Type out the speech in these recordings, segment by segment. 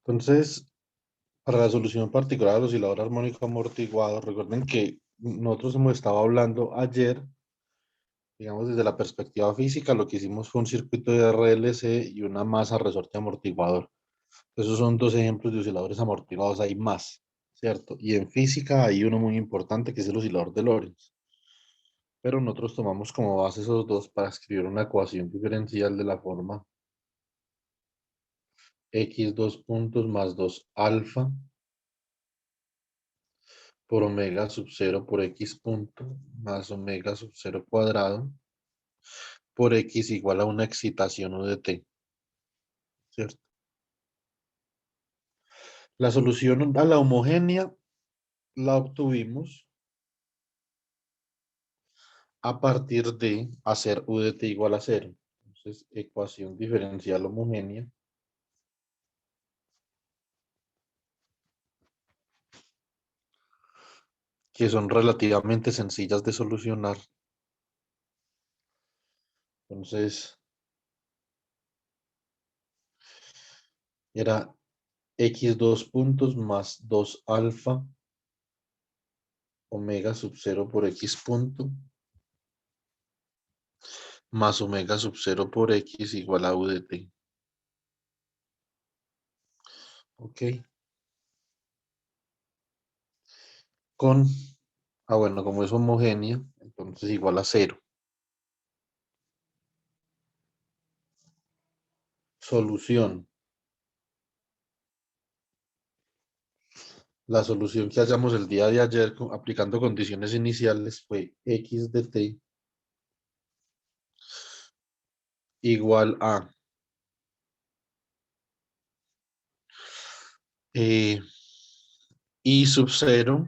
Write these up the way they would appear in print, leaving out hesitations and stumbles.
Entonces, para la solución particular del oscilador armónico amortiguado, recuerden que nosotros hemos estado hablando ayer, digamos desde la perspectiva física, lo que hicimos fue un circuito de RLC y una masa resorte amortiguador. Esos son dos ejemplos de osciladores amortiguados, hay más, ¿cierto? Y en física hay uno muy importante que es el oscilador de Lorentz. Pero nosotros tomamos como base esos dos para escribir una ecuación diferencial de la forma x dos puntos más 2 alfa por omega sub 0 por x punto más omega sub 0 cuadrado por x igual a una excitación u de t, ¿cierto? La solución a la homogénea la obtuvimos a partir de hacer u de t igual a 0. Entonces, ecuación diferencial homogénea que son relativamente sencillas de solucionar. Entonces, era x dos puntos más 2 alfa omega sub 0 por x punto más omega sub 0 por x igual a u de t. Ok. Con, bueno, como es homogénea, entonces igual a 0. Solución. La solución que hallamos el día de ayer aplicando condiciones iniciales fue x de t igual a eh, i sub 0.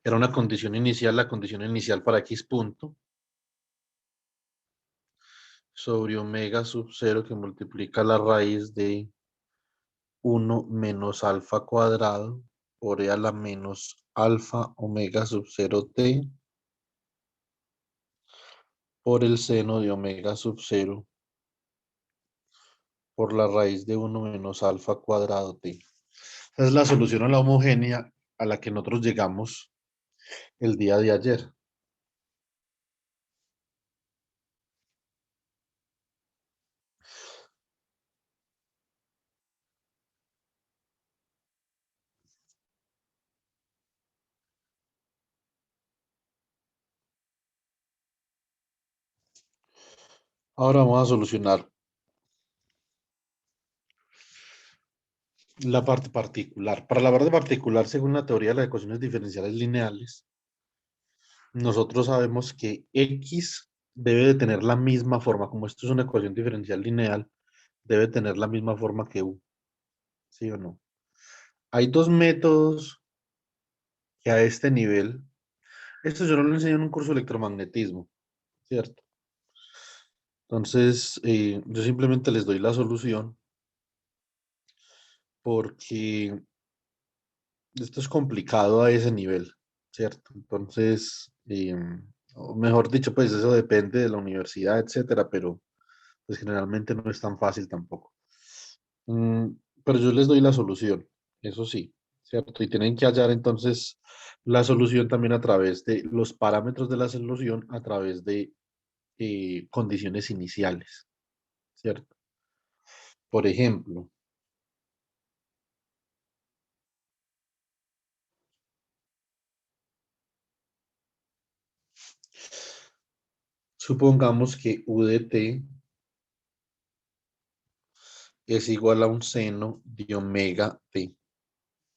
Era una condición inicial, la condición inicial para x punto, sobre omega sub 0 que multiplica la raíz de 1 menos alfa cuadrado por e a la menos alfa omega sub 0 t por el seno de omega sub 0 por la raíz de 1 menos alfa cuadrado t. Esa es la solución a la homogénea a la que nosotros llegamos el día de ayer. Ahora vamos a solucionar la parte particular. Para la parte particular, según la teoría de las ecuaciones diferenciales lineales, nosotros sabemos que x debe de tener la misma forma, como esto es una ecuación diferencial lineal, debe tener la misma forma que u, ¿sí o no? Hay dos métodos que a este nivel, esto yo no lo enseño en un curso de electromagnetismo, ¿cierto? Entonces, yo simplemente les doy la solución porque esto es complicado a ese nivel, ¿cierto? Entonces, o mejor dicho, pues eso depende de la universidad, etcétera, pero pues generalmente no es tan fácil tampoco. Mm, pero yo les doy la solución, eso sí, ¿cierto? Y tienen que hallar entonces la solución también a través de los parámetros de la solución, a través de condiciones iniciales, ¿cierto? Por ejemplo, supongamos que u de t es igual a un seno de omega t,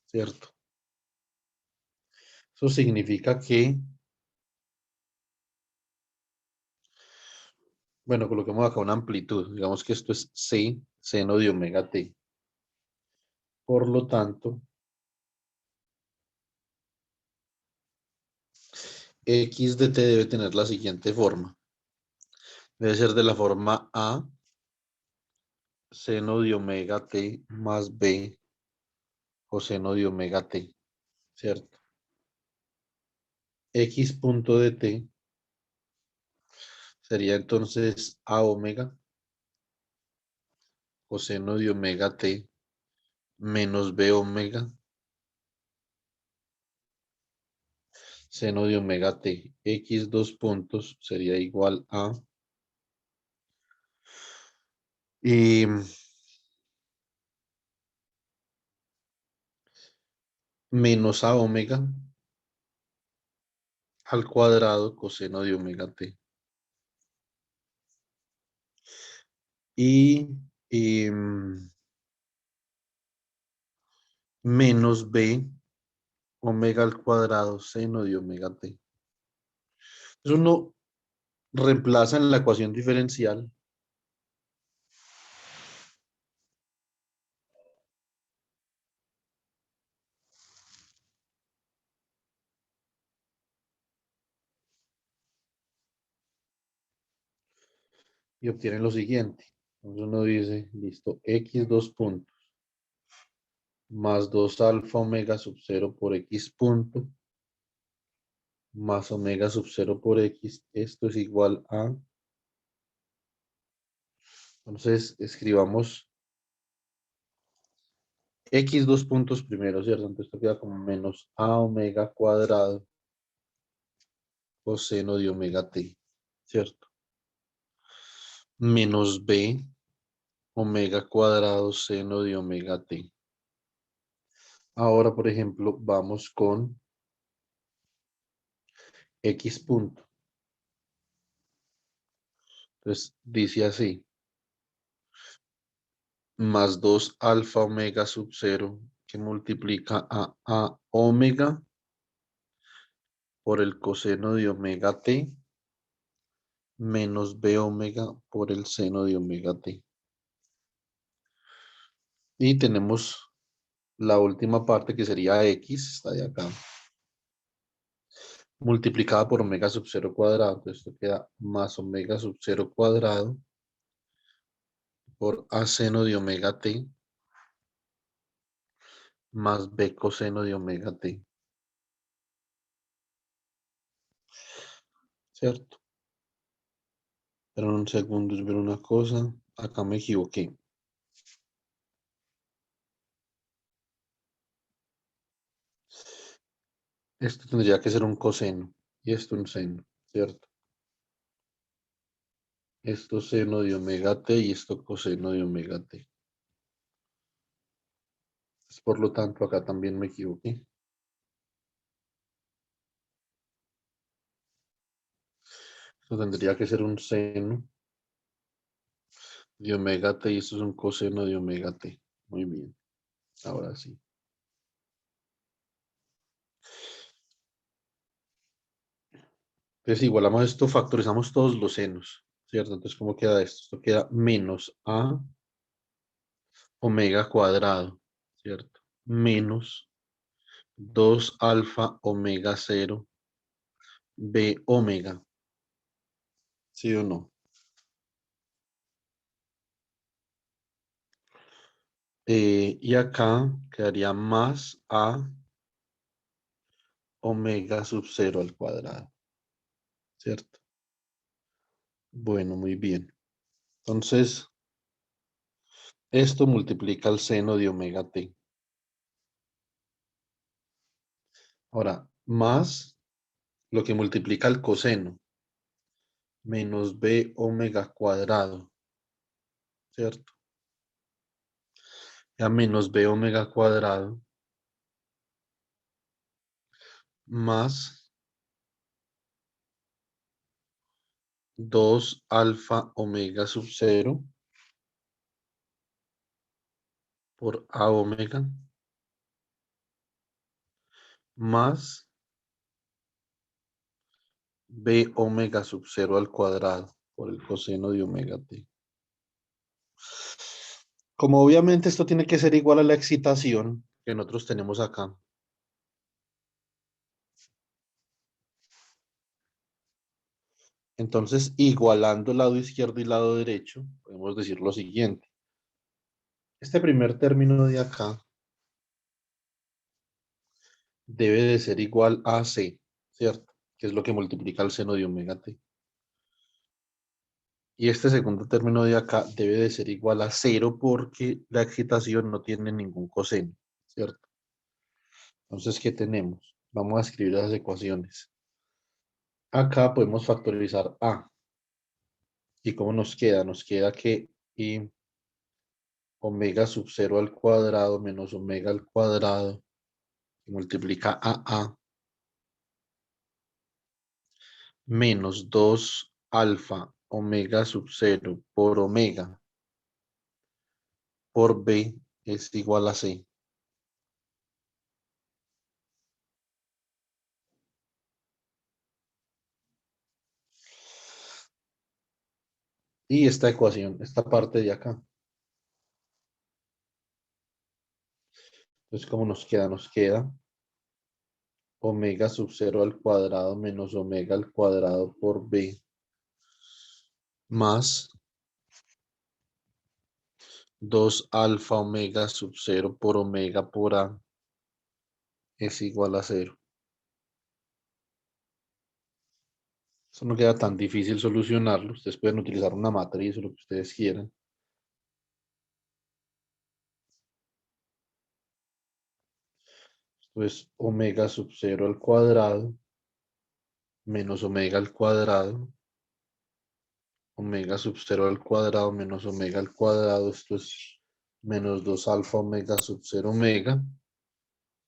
¿cierto? Eso significa que, bueno, coloquemos acá una amplitud, digamos que esto es c, seno de omega t. Por lo tanto, x de t debe tener la siguiente forma. Debe ser de la forma a, seno de omega t más b o seno de omega t, ¿cierto? X punto de t sería entonces a omega o seno de omega t menos b omega seno de omega t. X dos puntos sería igual a y menos a omega al cuadrado coseno de omega t. Y, menos b omega al cuadrado seno de omega t. Entonces uno reemplaza en la ecuación diferencial y obtiene lo siguiente. Entonces uno dice, listo, x dos puntos más 2 alfa omega sub 0 por x punto más omega sub 0 por x. Esto es igual a, entonces escribamos x dos puntos primero, ¿cierto? Entonces esto queda como menos a omega cuadrado coseno de omega t, ¿cierto? Menos b omega cuadrado seno de omega t. Ahora, por ejemplo, vamos con x punto. Entonces dice así, más 2 alfa omega sub 0 que multiplica a omega por el coseno de omega t menos b omega por el seno de omega t. Y tenemos la última parte que sería x, está de acá, multiplicada por omega sub 0 cuadrado. Entonces esto queda más omega sub 0 cuadrado por a seno de omega t más b coseno de omega t, ¿cierto? Pero un segundo, es ver una cosa. Acá me equivoqué. Esto tendría que ser un coseno y esto un seno, ¿cierto? Esto seno de omega t y esto coseno de omega t. Por lo tanto, acá también me equivoqué. Esto tendría que ser un seno de omega t y esto es un coseno de omega t. Muy bien. Ahora sí. Entonces, igualamos esto, factorizamos todos los senos, ¿cierto? Entonces, ¿cómo queda esto? Esto queda menos a omega cuadrado, ¿cierto? Menos 2 alfa omega cero b omega, ¿sí o no? Y acá quedaría más a omega sub 0 al cuadrado, ¿cierto? Bueno, muy bien. Entonces, esto multiplica el seno de omega t. Ahora, más lo que multiplica el coseno, menos b omega cuadrado, ¿cierto? Ya menos b omega cuadrado más 2 alfa omega sub 0 por a omega más b omega sub 0 al cuadrado por el coseno de omega t. Como obviamente esto tiene que ser igual a la excitación que nosotros tenemos acá, entonces igualando lado izquierdo y lado derecho, podemos decir lo siguiente. Este primer término de acá debe de ser igual a c, ¿cierto? Que es lo que multiplica el seno de omega t. Y este segundo término de acá debe de ser igual a cero porque la excitación no tiene ningún coseno, ¿cierto? Entonces, ¿qué tenemos? Vamos a escribir las ecuaciones. Acá podemos factorizar A. ¿Y cómo nos queda? Nos queda que omega sub 0 al cuadrado menos omega al cuadrado que multiplica a A menos 2 alfa omega sub 0 por omega por B es igual a C. Y esta ecuación, esta parte de acá. Entonces, ¿cómo nos queda? Nos queda omega sub 0 al cuadrado menos omega al cuadrado por B más 2 alfa omega sub 0 por omega por A es igual a cero. Eso no queda tan difícil solucionarlo. Ustedes pueden utilizar una matriz o lo que ustedes quieran. Esto es omega sub 0 al cuadrado menos omega al cuadrado. Omega sub 0 al cuadrado menos omega al cuadrado. Esto es menos 2 alfa omega sub 0 omega.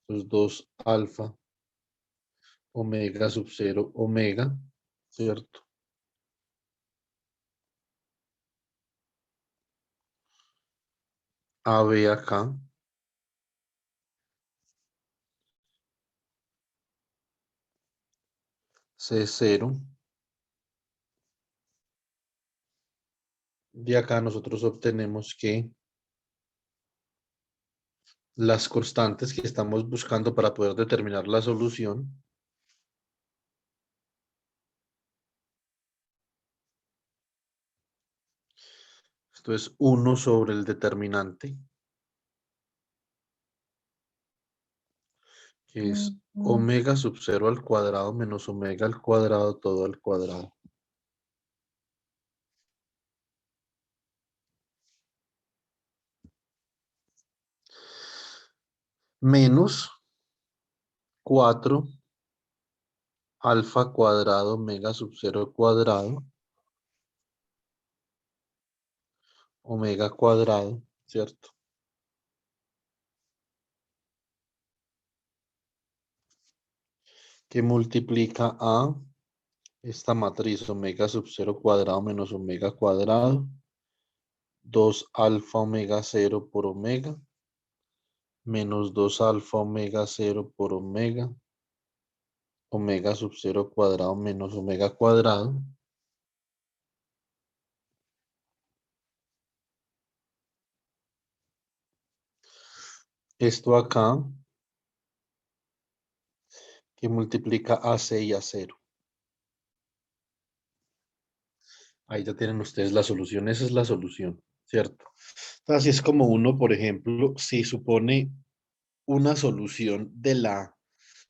Esto es 2 alfa omega sub 0 omega, ¿cierto? AB acá, C0. De acá nosotros obtenemos que las constantes que estamos buscando para poder determinar la solución, esto es 1 sobre el determinante, que es omega sub 0 al cuadrado menos omega al cuadrado todo al cuadrado. Menos 4 alfa cuadrado omega sub 0 cuadrado, omega cuadrado, ¿cierto? Que multiplica a esta matriz omega sub 0 cuadrado menos omega cuadrado, 2 alfa omega 0 por omega, menos 2 alfa omega 0 por omega, omega sub 0 cuadrado menos omega cuadrado. Esto acá que multiplica a C y a 0. Ahí ya tienen ustedes la solución. Esa es la solución, ¿cierto? Así es como uno, por ejemplo, si supone una solución de la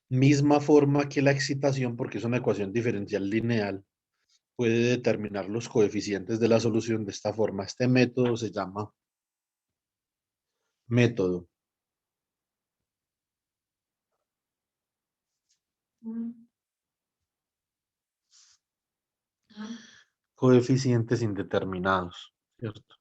misma forma que la excitación, porque es una ecuación diferencial lineal, puede determinar los coeficientes de la solución de esta forma. Este método se llama método coeficientes indeterminados, ¿cierto?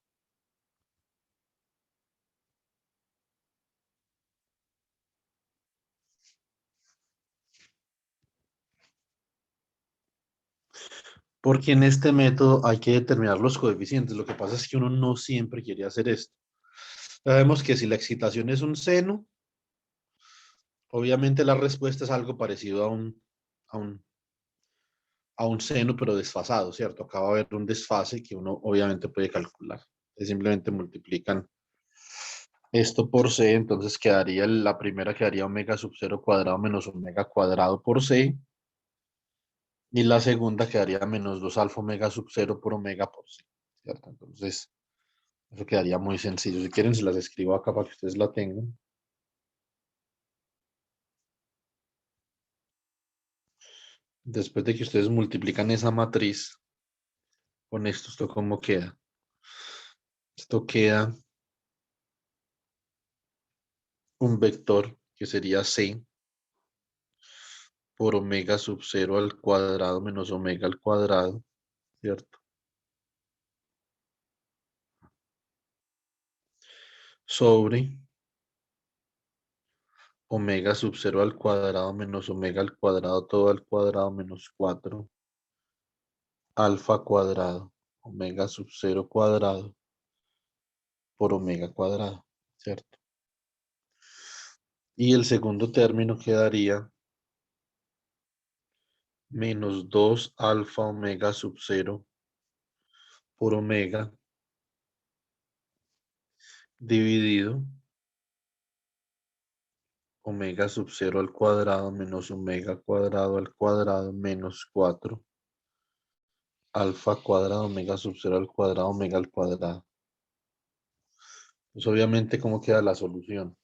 Porque en este método hay que determinar los coeficientes. Lo que pasa es que uno no siempre quiere hacer esto. Sabemos que si la excitación es un seno, obviamente la respuesta es algo parecido a un, a un seno, pero desfasado, ¿cierto? Acá va a haber un desfase que uno obviamente puede calcular. Simplemente multiplican esto por c, entonces quedaría, la primera quedaría omega sub 0 cuadrado menos omega cuadrado por c, y la segunda quedaría menos 2 alfa omega sub 0 por omega por c, ¿cierto? Entonces, eso quedaría muy sencillo. Si quieren, se las escribo acá para que ustedes la tengan. Después de que ustedes multiplican esa matriz Con esto cómo queda. Esto queda un vector que sería C por omega sub 0 al cuadrado menos omega al cuadrado, ¿cierto? Sobre omega sub 0 al cuadrado menos omega al cuadrado todo al cuadrado menos 4 alfa cuadrado omega sub 0 cuadrado por omega cuadrado, ¿cierto? Y el segundo término quedaría menos 2 alfa omega sub 0 por omega dividido omega sub 0 al cuadrado menos omega cuadrado al cuadrado menos 4 alfa cuadrado omega sub 0 al cuadrado omega al cuadrado. Pues obviamente, ¿cómo queda la solución?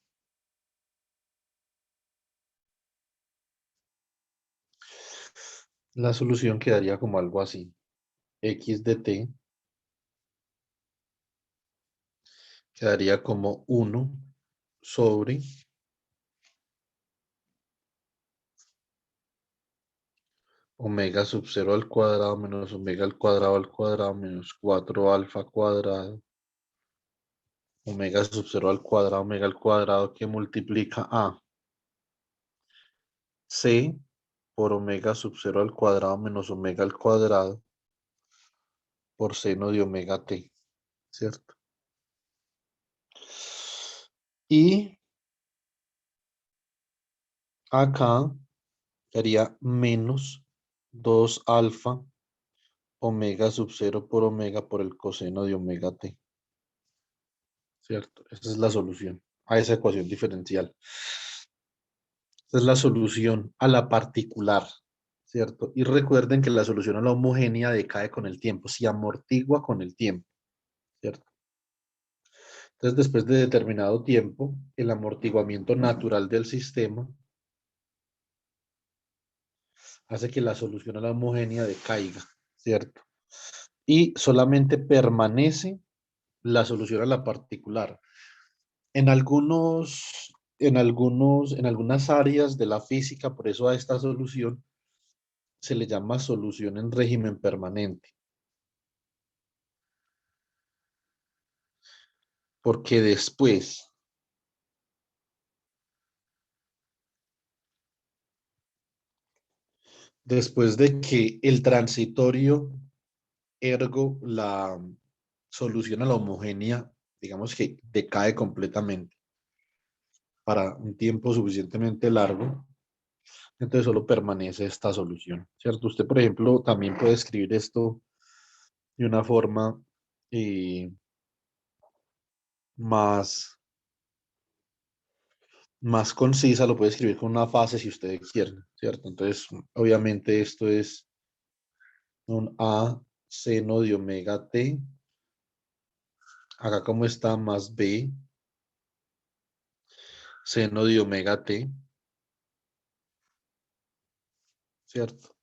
La solución quedaría como algo así. X de t quedaría como 1 sobre omega sub 0 al cuadrado menos omega al cuadrado menos 4 alfa cuadrado omega sub 0 al cuadrado omega al cuadrado que multiplica a c por omega sub 0 al cuadrado menos omega al cuadrado por seno de omega t, ¿cierto? Y acá sería menos 2 alfa omega sub 0 por omega por el coseno de omega t, ¿cierto? Esa es la solución a esa ecuación diferencial. Esa es la solución a la particular, ¿cierto? Y recuerden que la solución a la homogénea decae con el tiempo, se amortigua con el tiempo, ¿cierto? Entonces, después de determinado tiempo, el amortiguamiento natural del sistema hace que la solución a la homogénea decaiga, ¿cierto? Y solamente permanece la solución a la particular. En en algunas áreas de la física, por eso a esta solución se le llama solución en régimen permanente. Porque después de que el transitorio, ergo la solución a la homogénea, digamos que decae completamente para un tiempo suficientemente largo, entonces solo permanece esta solución, ¿cierto? Usted, por ejemplo, también puede escribir esto de una forma eh, más, más concisa, lo puede escribir con una fase si usted quiere, ¿cierto? Entonces, obviamente esto es un A seno de omega t, acá como está más B seno de omega t, ¿cierto?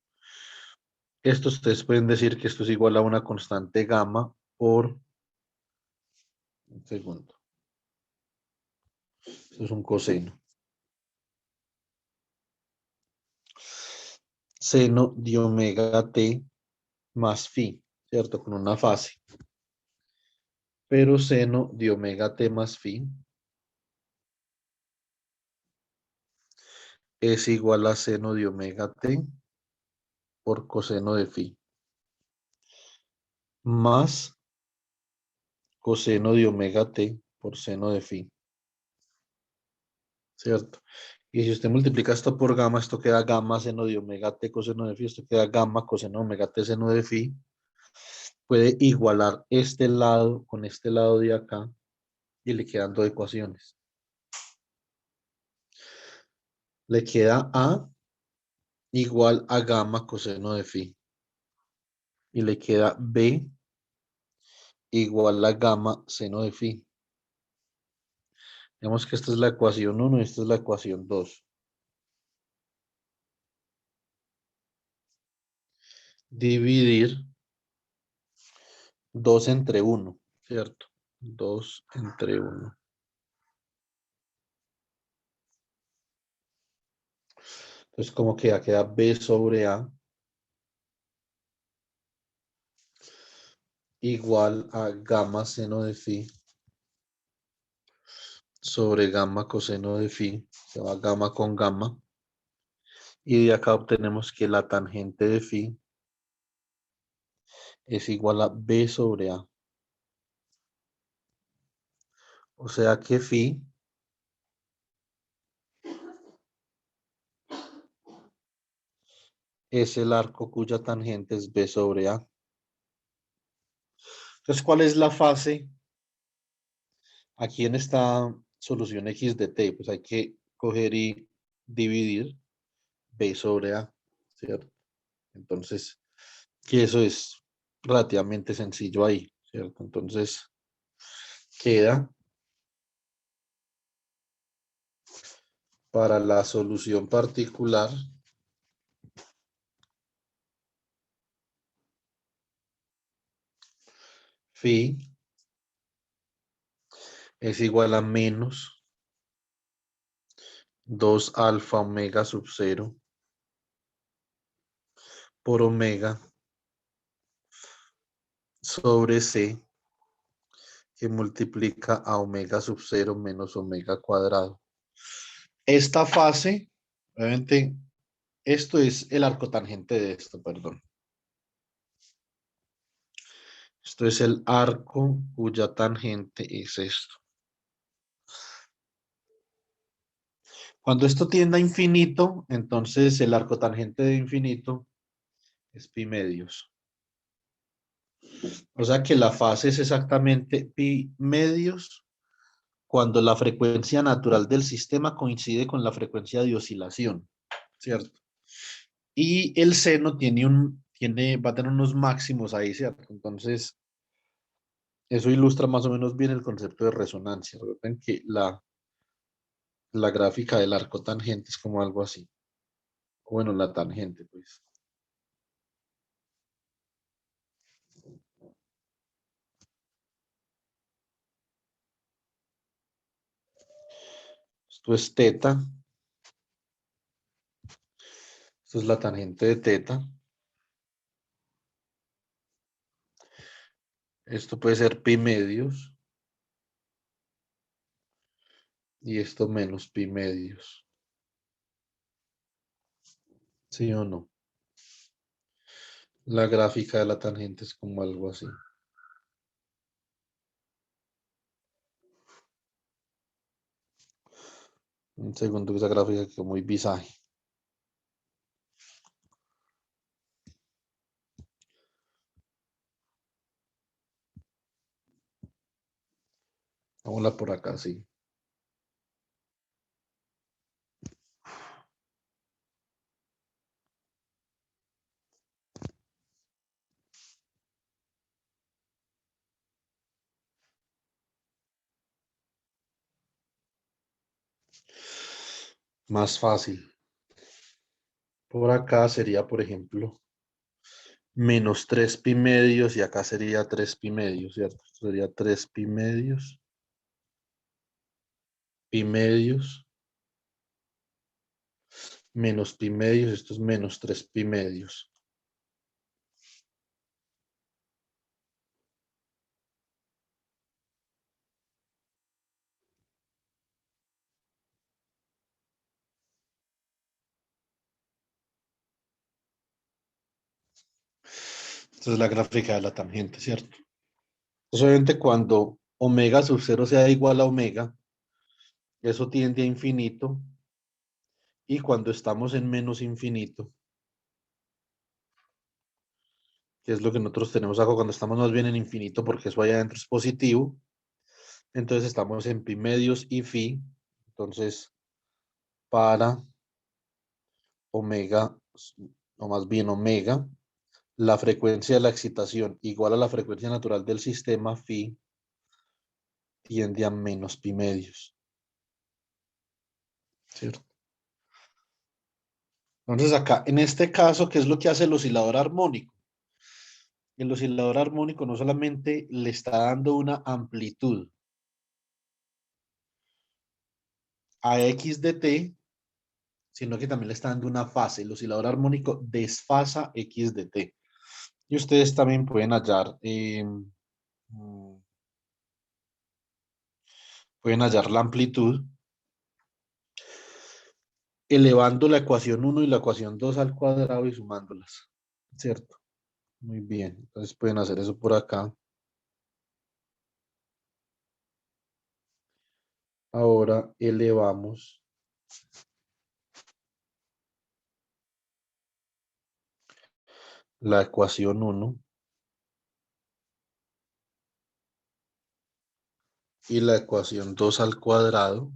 Esto ustedes pueden decir que esto es igual a una constante gamma por, un segundo, esto es un coseno. Seno de omega t más phi, ¿cierto? Con una fase. Pero seno de omega t más phi es igual a seno de omega t por coseno de phi más coseno de omega t por seno de phi, ¿cierto? Y si usted multiplica esto por gamma, esto queda gamma seno de omega t coseno de phi, esto queda gamma coseno de omega t seno de phi. Puede igualar este lado con este lado de acá y le quedan dos ecuaciones. Le queda A igual a gamma coseno de phi y le queda B igual a gamma seno de phi. Digamos que esta es la ecuación 1 y esta es la ecuación 2. Dividir 2 entre uno, ¿cierto? 2 entre uno. Entonces, ¿cómo queda? Queda B sobre A igual a gamma seno de phi sobre gamma coseno de phi. Se va gamma con gamma. Y de acá obtenemos que la tangente de phi es igual a B sobre A. O sea que phi es el arco cuya tangente es B sobre A. Entonces, ¿cuál es la fase aquí en esta solución x de t? Pues hay que coger y dividir B sobre A, ¿cierto? Entonces, que eso es relativamente sencillo ahí, ¿cierto? Entonces, queda para la solución particular phi es igual a menos 2 alfa omega sub 0 por omega sobre c que multiplica a omega sub 0 menos omega cuadrado. Esta fase, obviamente, esto es el arco tangente de esto, perdón. Esto es el arco cuya tangente es esto. Cuando esto tiende a infinito, entonces el arco tangente de infinito es pi medios. O sea que la fase es exactamente pi medios cuando la frecuencia natural del sistema coincide con la frecuencia de oscilación, ¿cierto? Y el seno va a tener unos máximos ahí, ¿cierto? Entonces, eso ilustra más o menos bien el concepto de resonancia. Recuerden que la gráfica del arco tangente es como algo así. Bueno, la tangente, pues. Esto es teta. Esto es la tangente de teta. Esto puede ser pi medios. Y esto menos pi medios. ¿Sí o no? La gráfica de la tangente es como algo así. Un segundo que esa gráfica quedó muy visaje. Vámonos por acá, sí. Más fácil. Por acá sería, por ejemplo, menos 3 pi medios y acá sería 3 pi medios, ¿cierto? Esto sería 3 pi medios, menos pi medios, esto es menos 3 pi medios. Esta es la gráfica de la tangente, ¿cierto? Entonces, obviamente, cuando omega sub 0 sea igual a omega, eso tiende a infinito. Y cuando estamos en menos infinito, que es lo que nosotros tenemos acá, cuando estamos más bien en infinito, porque eso allá adentro es positivo, entonces estamos en pi medios y phi. Entonces, para omega, o más bien omega, la frecuencia de la excitación igual a la frecuencia natural del sistema, phi, tiende a menos pi medios, ¿cierto? Entonces acá, en este caso, ¿qué es lo que hace el oscilador armónico? El oscilador armónico no solamente le está dando una amplitud a x de t, sino que también le está dando una fase. El oscilador armónico desfasa x de t. Y ustedes también mm, pueden hallar la amplitud elevando la ecuación uno y la ecuación 2 al cuadrado y sumándolas, ¿cierto? Muy bien, entonces pueden hacer eso por acá. Ahora elevamos la ecuación uno y la ecuación 2 al cuadrado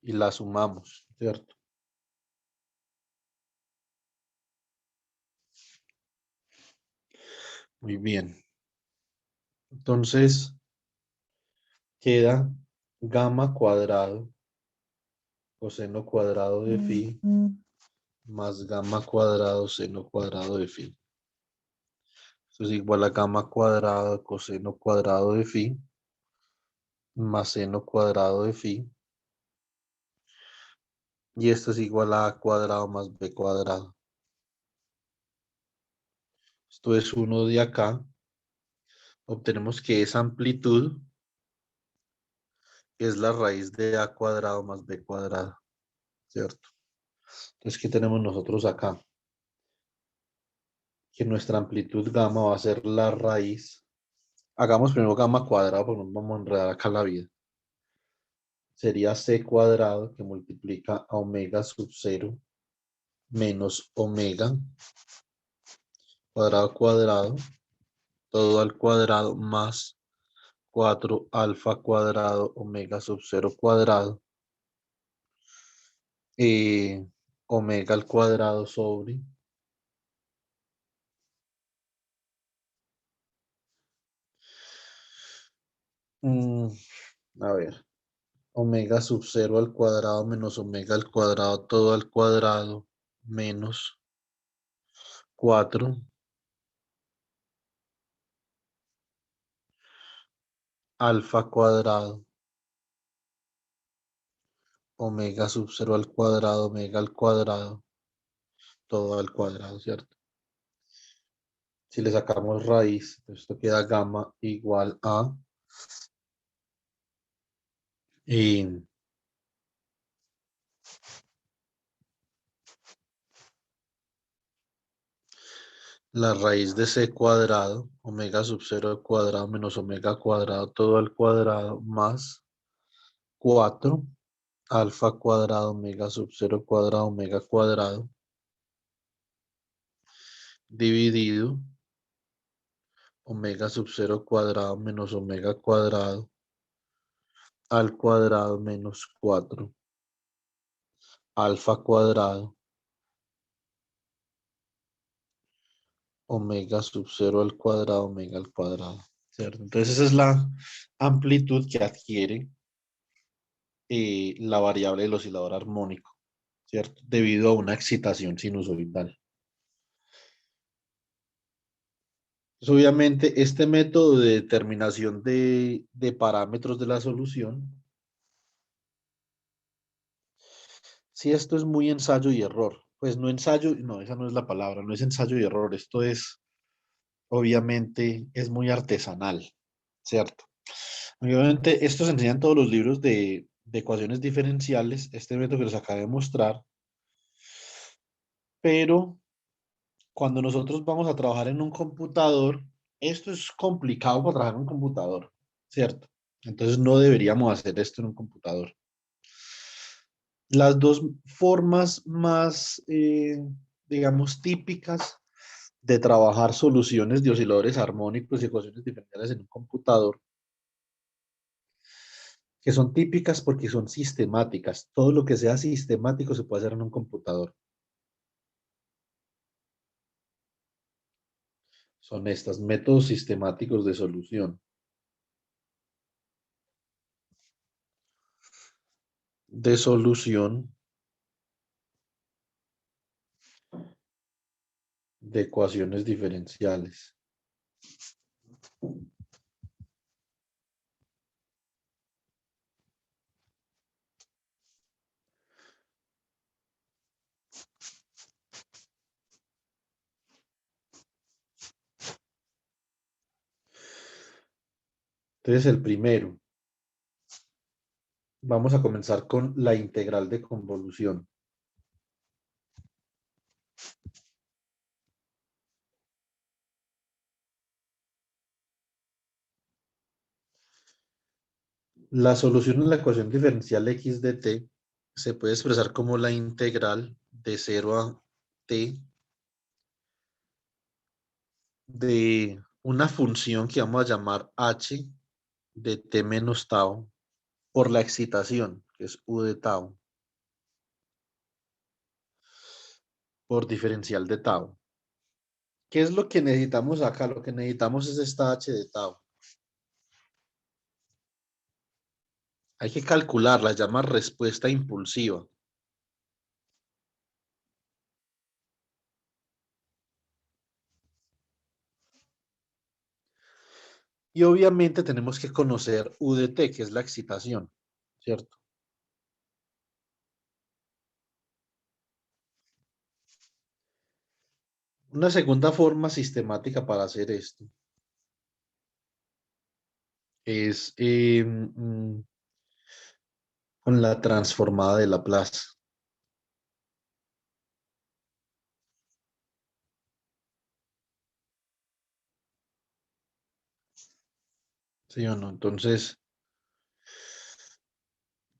y la sumamos, ¿cierto? Muy bien. Entonces queda gamma cuadrado coseno cuadrado de phi más gamma cuadrado seno cuadrado de phi. Esto es igual a gamma cuadrado coseno cuadrado de phi más seno cuadrado de phi. Y esto es igual a cuadrado más b cuadrado. Esto es 1 de acá. Obtenemos que esa amplitud es la raíz de a cuadrado más b cuadrado, ¿cierto? Entonces, ¿qué tenemos nosotros acá? Que nuestra amplitud gamma va a ser la raíz. Hagamos primero gamma cuadrado porque nos vamos a enredar acá la vida. Sería c cuadrado que multiplica a omega sub 0 menos omega cuadrado cuadrado, todo al cuadrado más 4 alfa cuadrado omega sub 0 cuadrado, omega al cuadrado sobre mm, a ver, omega sub 0 al cuadrado menos omega al cuadrado todo al cuadrado menos 4 alfa cuadrado omega sub 0 al cuadrado omega al cuadrado todo al cuadrado, ¿cierto? Si le sacamos raíz, esto queda gamma igual a y la raíz de c cuadrado, omega sub 0 al cuadrado menos omega cuadrado todo al cuadrado más 4 alfa cuadrado omega sub 0 cuadrado omega cuadrado dividido omega sub 0 cuadrado menos omega cuadrado al cuadrado menos 4 alfa cuadrado omega sub 0 al cuadrado omega al cuadrado, ¿cierto? Entonces esa es la amplitud que adquiere la variable del oscilador armónico, ¿cierto? Debido a una excitación sinusoidal. Pues, obviamente, este método de determinación de parámetros de la solución, si esto es muy ensayo y error, pues no ensayo, no, esa no es la palabra, no es ensayo y error, esto es, obviamente, es muy artesanal, ¿cierto? Obviamente, esto se enseña en todos los libros de ecuaciones diferenciales, este método que les acabé de mostrar, pero cuando nosotros vamos a trabajar en un computador, esto es complicado para trabajar en un computador, ¿cierto? Entonces no deberíamos hacer esto en un computador. Las dos formas más, digamos, típicas de trabajar soluciones de osciladores armónicos y ecuaciones diferenciales en un computador, que son típicas porque son sistemáticas. Todo lo que sea sistemático se puede hacer en un computador. Son estas, métodos sistemáticos de solución. De solución de ecuaciones diferenciales. Entonces, el primero, vamos a comenzar con la integral de convolución. La solución a la ecuación diferencial x de t se puede expresar como la integral de 0 a t de una función que vamos a llamar h de t menos tau por la excitación, que es u de tau, por diferencial de tau. ¿Qué es lo que necesitamos acá? Lo que necesitamos es esta h de tau. Hay que calcularla, llama respuesta impulsiva. Y obviamente tenemos que conocer u de t, que es la excitación, ¿cierto? Una segunda forma sistemática para hacer esto es con la transformada de Laplace. ¿Sí o no? Entonces,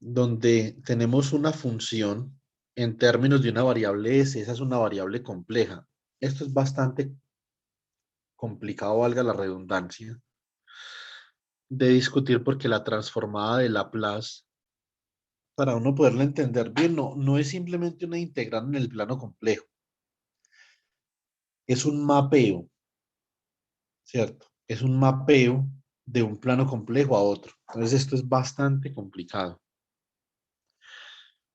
donde tenemos una función en términos de una variable s, esa es una variable compleja. Esto es bastante complicado, valga la redundancia, de discutir porque la transformada de Laplace, para uno poderla entender bien, no es simplemente una integral en el plano complejo, es un mapeo, ¿cierto? Es un mapeo de un plano complejo a otro. Entonces esto es bastante complicado.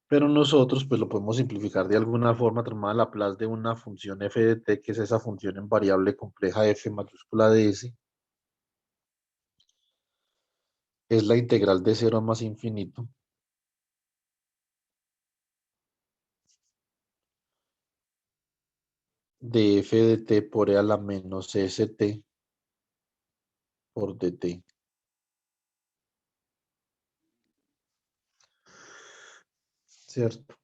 Pero nosotros pues lo podemos simplificar de alguna forma tomando Laplace de una función f de t, que es esa función en variable compleja f mayúscula de s, es la integral de 0 a más infinito de f de t por e a la menos st por dt. ¿Cierto?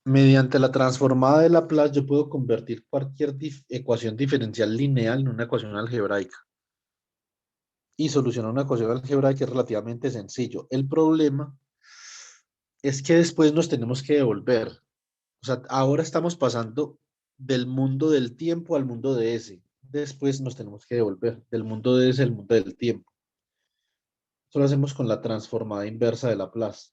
Mediante la transformada de Laplace yo puedo convertir cualquier ecuación diferencial lineal en una ecuación algebraica. Y solucionar una ecuación algebraica es relativamente sencillo. El problema es que después nos tenemos que devolver. O sea, ahora estamos pasando del mundo del tiempo al mundo de ese. Después nos tenemos que devolver del mundo de ese al mundo del tiempo. Eso lo hacemos con la transformada inversa de Laplace.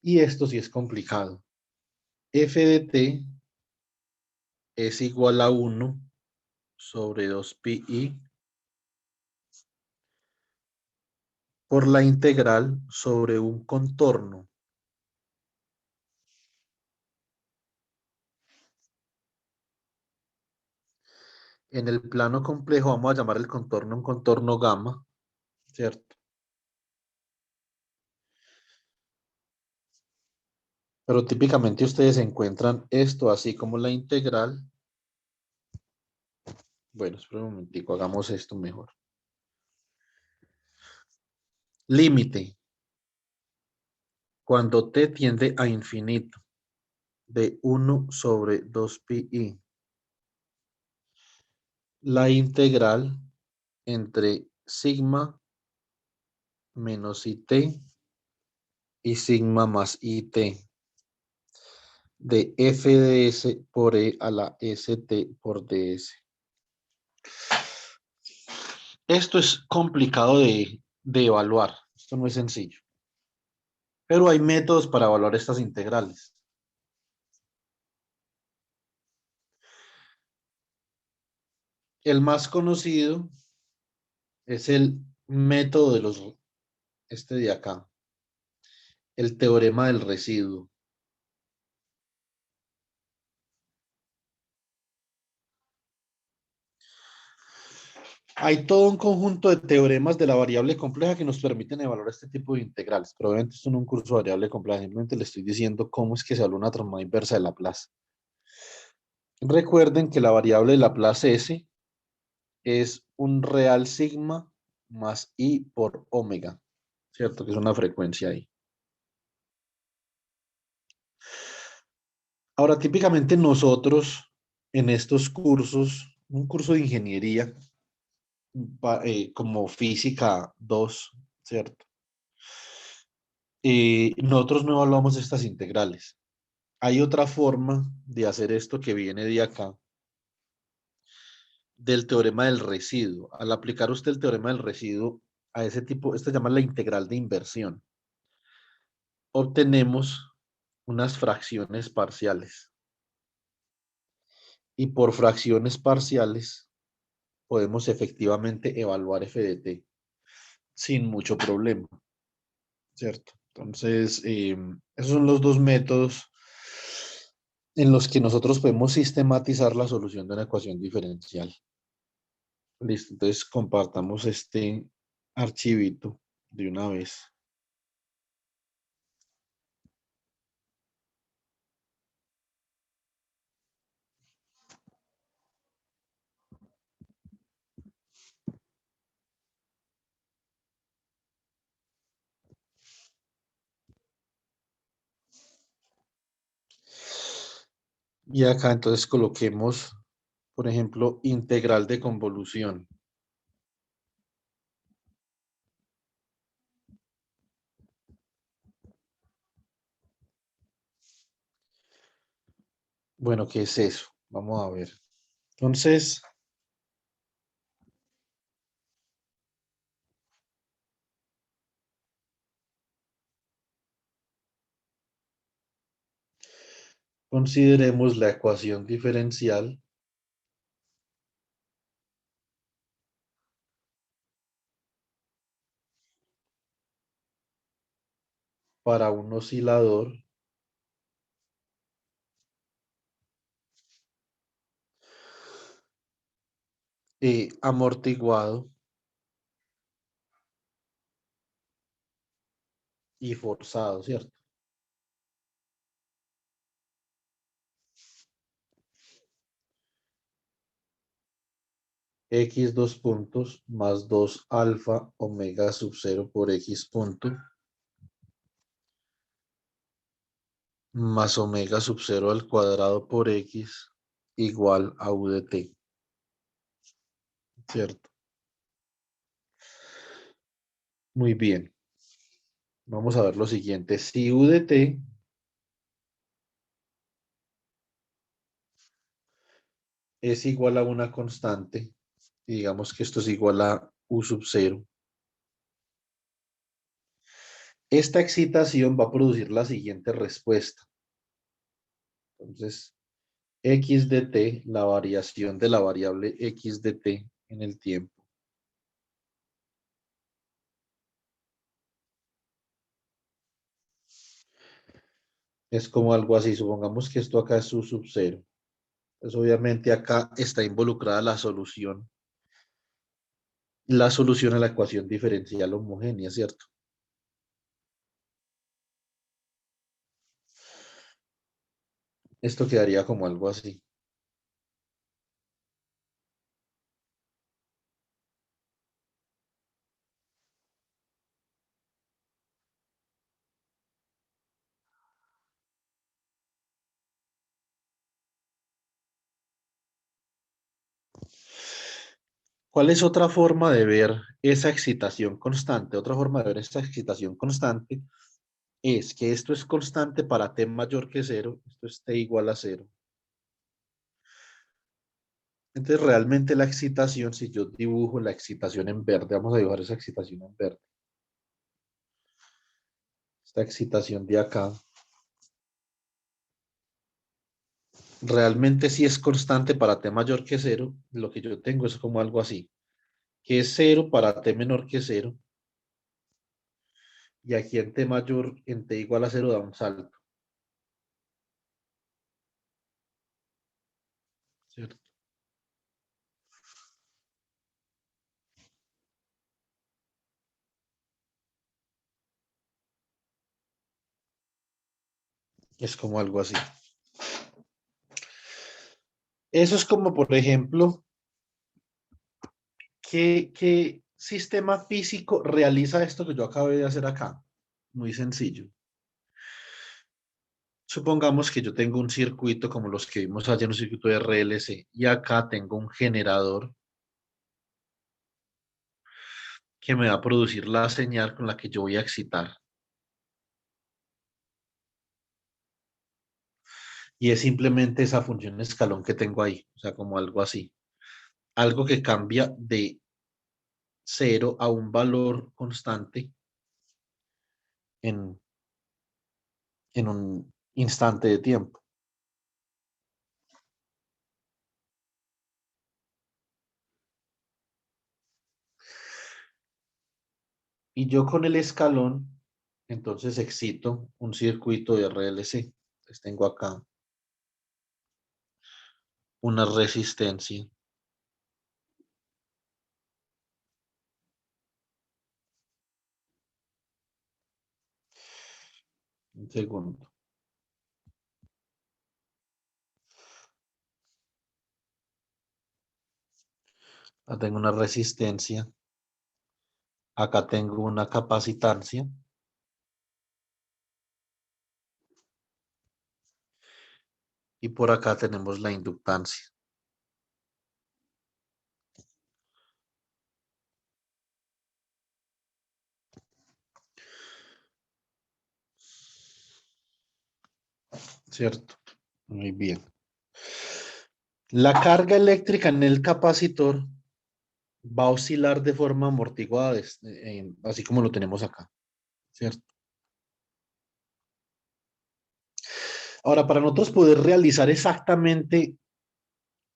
Y esto sí es complicado. F de t es igual a 1 sobre 2pi por la integral sobre un contorno. En el plano complejo vamos a llamar el contorno un contorno gamma, ¿cierto? Pero típicamente ustedes encuentran esto así como la integral. Bueno, espera un momentico, hagamos esto mejor. Límite. Cuando t tiende a infinito de 1 sobre 2pi. La integral entre sigma menos it y sigma más it de f de s por e a la st por ds. Esto es complicado de evaluar. Esto no es sencillo. Pero hay métodos para evaluar estas integrales. El más conocido es el método de este de acá, el teorema del residuo. Hay todo un conjunto de teoremas de la variable compleja que nos permiten evaluar este tipo de integrales, pero obviamente esto no es un curso de variable compleja, simplemente le estoy diciendo cómo es que se evalúa una transformada inversa de Laplace. Recuerden que la variable de Laplace S es un real sigma más i por omega, ¿cierto? Que es una frecuencia ahí. Ahora, típicamente nosotros en estos cursos, un curso de ingeniería, como física 2, ¿cierto? Nosotros no evaluamos estas integrales. Hay otra forma de hacer esto que viene de acá, del teorema del residuo. Al aplicar usted el teorema del residuo a ese tipo, esto se llama la integral de inversión, obtenemos unas fracciones parciales. Y por fracciones parciales podemos efectivamente evaluar f de t sin mucho problema, ¿cierto? Entonces, esos son los dos métodos en los que nosotros podemos sistematizar la solución de una ecuación diferencial. Listo, entonces compartamos este archivito de una vez. Y acá entonces coloquemos, por ejemplo, integral de convolución. Bueno, ¿qué es eso? Vamos a ver. Entonces, consideremos la ecuación diferencial para un oscilador amortiguado y forzado, ¿cierto? X dos puntos más 2 alfa omega sub 0 por X punto más omega sub 0 al cuadrado por X igual a U de t, ¿cierto? Muy bien. Vamos a ver lo siguiente. Si U de t es igual a una constante, y digamos que esto es igual a U sub 0, esta excitación va a producir la siguiente respuesta. Entonces, X de t, la variación de la variable X de t en el tiempo, es como algo así. Supongamos que esto acá es U sub 0. Pues obviamente acá está involucrada la solución a la ecuación diferencial homogénea, ¿cierto? Esto quedaría como algo así. ¿Cuál es otra forma de ver esa excitación constante? Otra forma de ver esa excitación constante es que esto es constante para t mayor que cero, esto es t igual a cero. Entonces realmente la excitación, si yo dibujo la excitación en verde, vamos a dibujar esa excitación en verde. Esta excitación de acá Realmente si es constante para t mayor que cero, lo que yo tengo es como algo así, que es cero para t menor que cero, y aquí en t mayor, en t igual a cero da un salto, ¿cierto? Es como algo así. Eso es como, por ejemplo, ¿qué sistema físico realiza esto que yo acabé de hacer acá? Muy sencillo. Supongamos que yo tengo un circuito como los que vimos allá, un circuito de RLC, y acá tengo un generador que me va a producir la señal con la que yo voy a excitar. Y es simplemente esa función escalón que tengo ahí, o sea, como algo así. Algo que cambia de cero a un valor constante en, en un instante de tiempo. Y yo con el escalón, entonces excito un circuito de RLC. Entonces tengo acá una resistencia. Un segundo. Acá tengo una resistencia. Acá tengo una capacitancia. Y por acá tenemos la inductancia. ¿Cierto? Muy bien. La carga eléctrica en el capacitor va a oscilar de forma amortiguada, así como lo tenemos acá, ¿cierto? Ahora, para nosotros poder realizar exactamente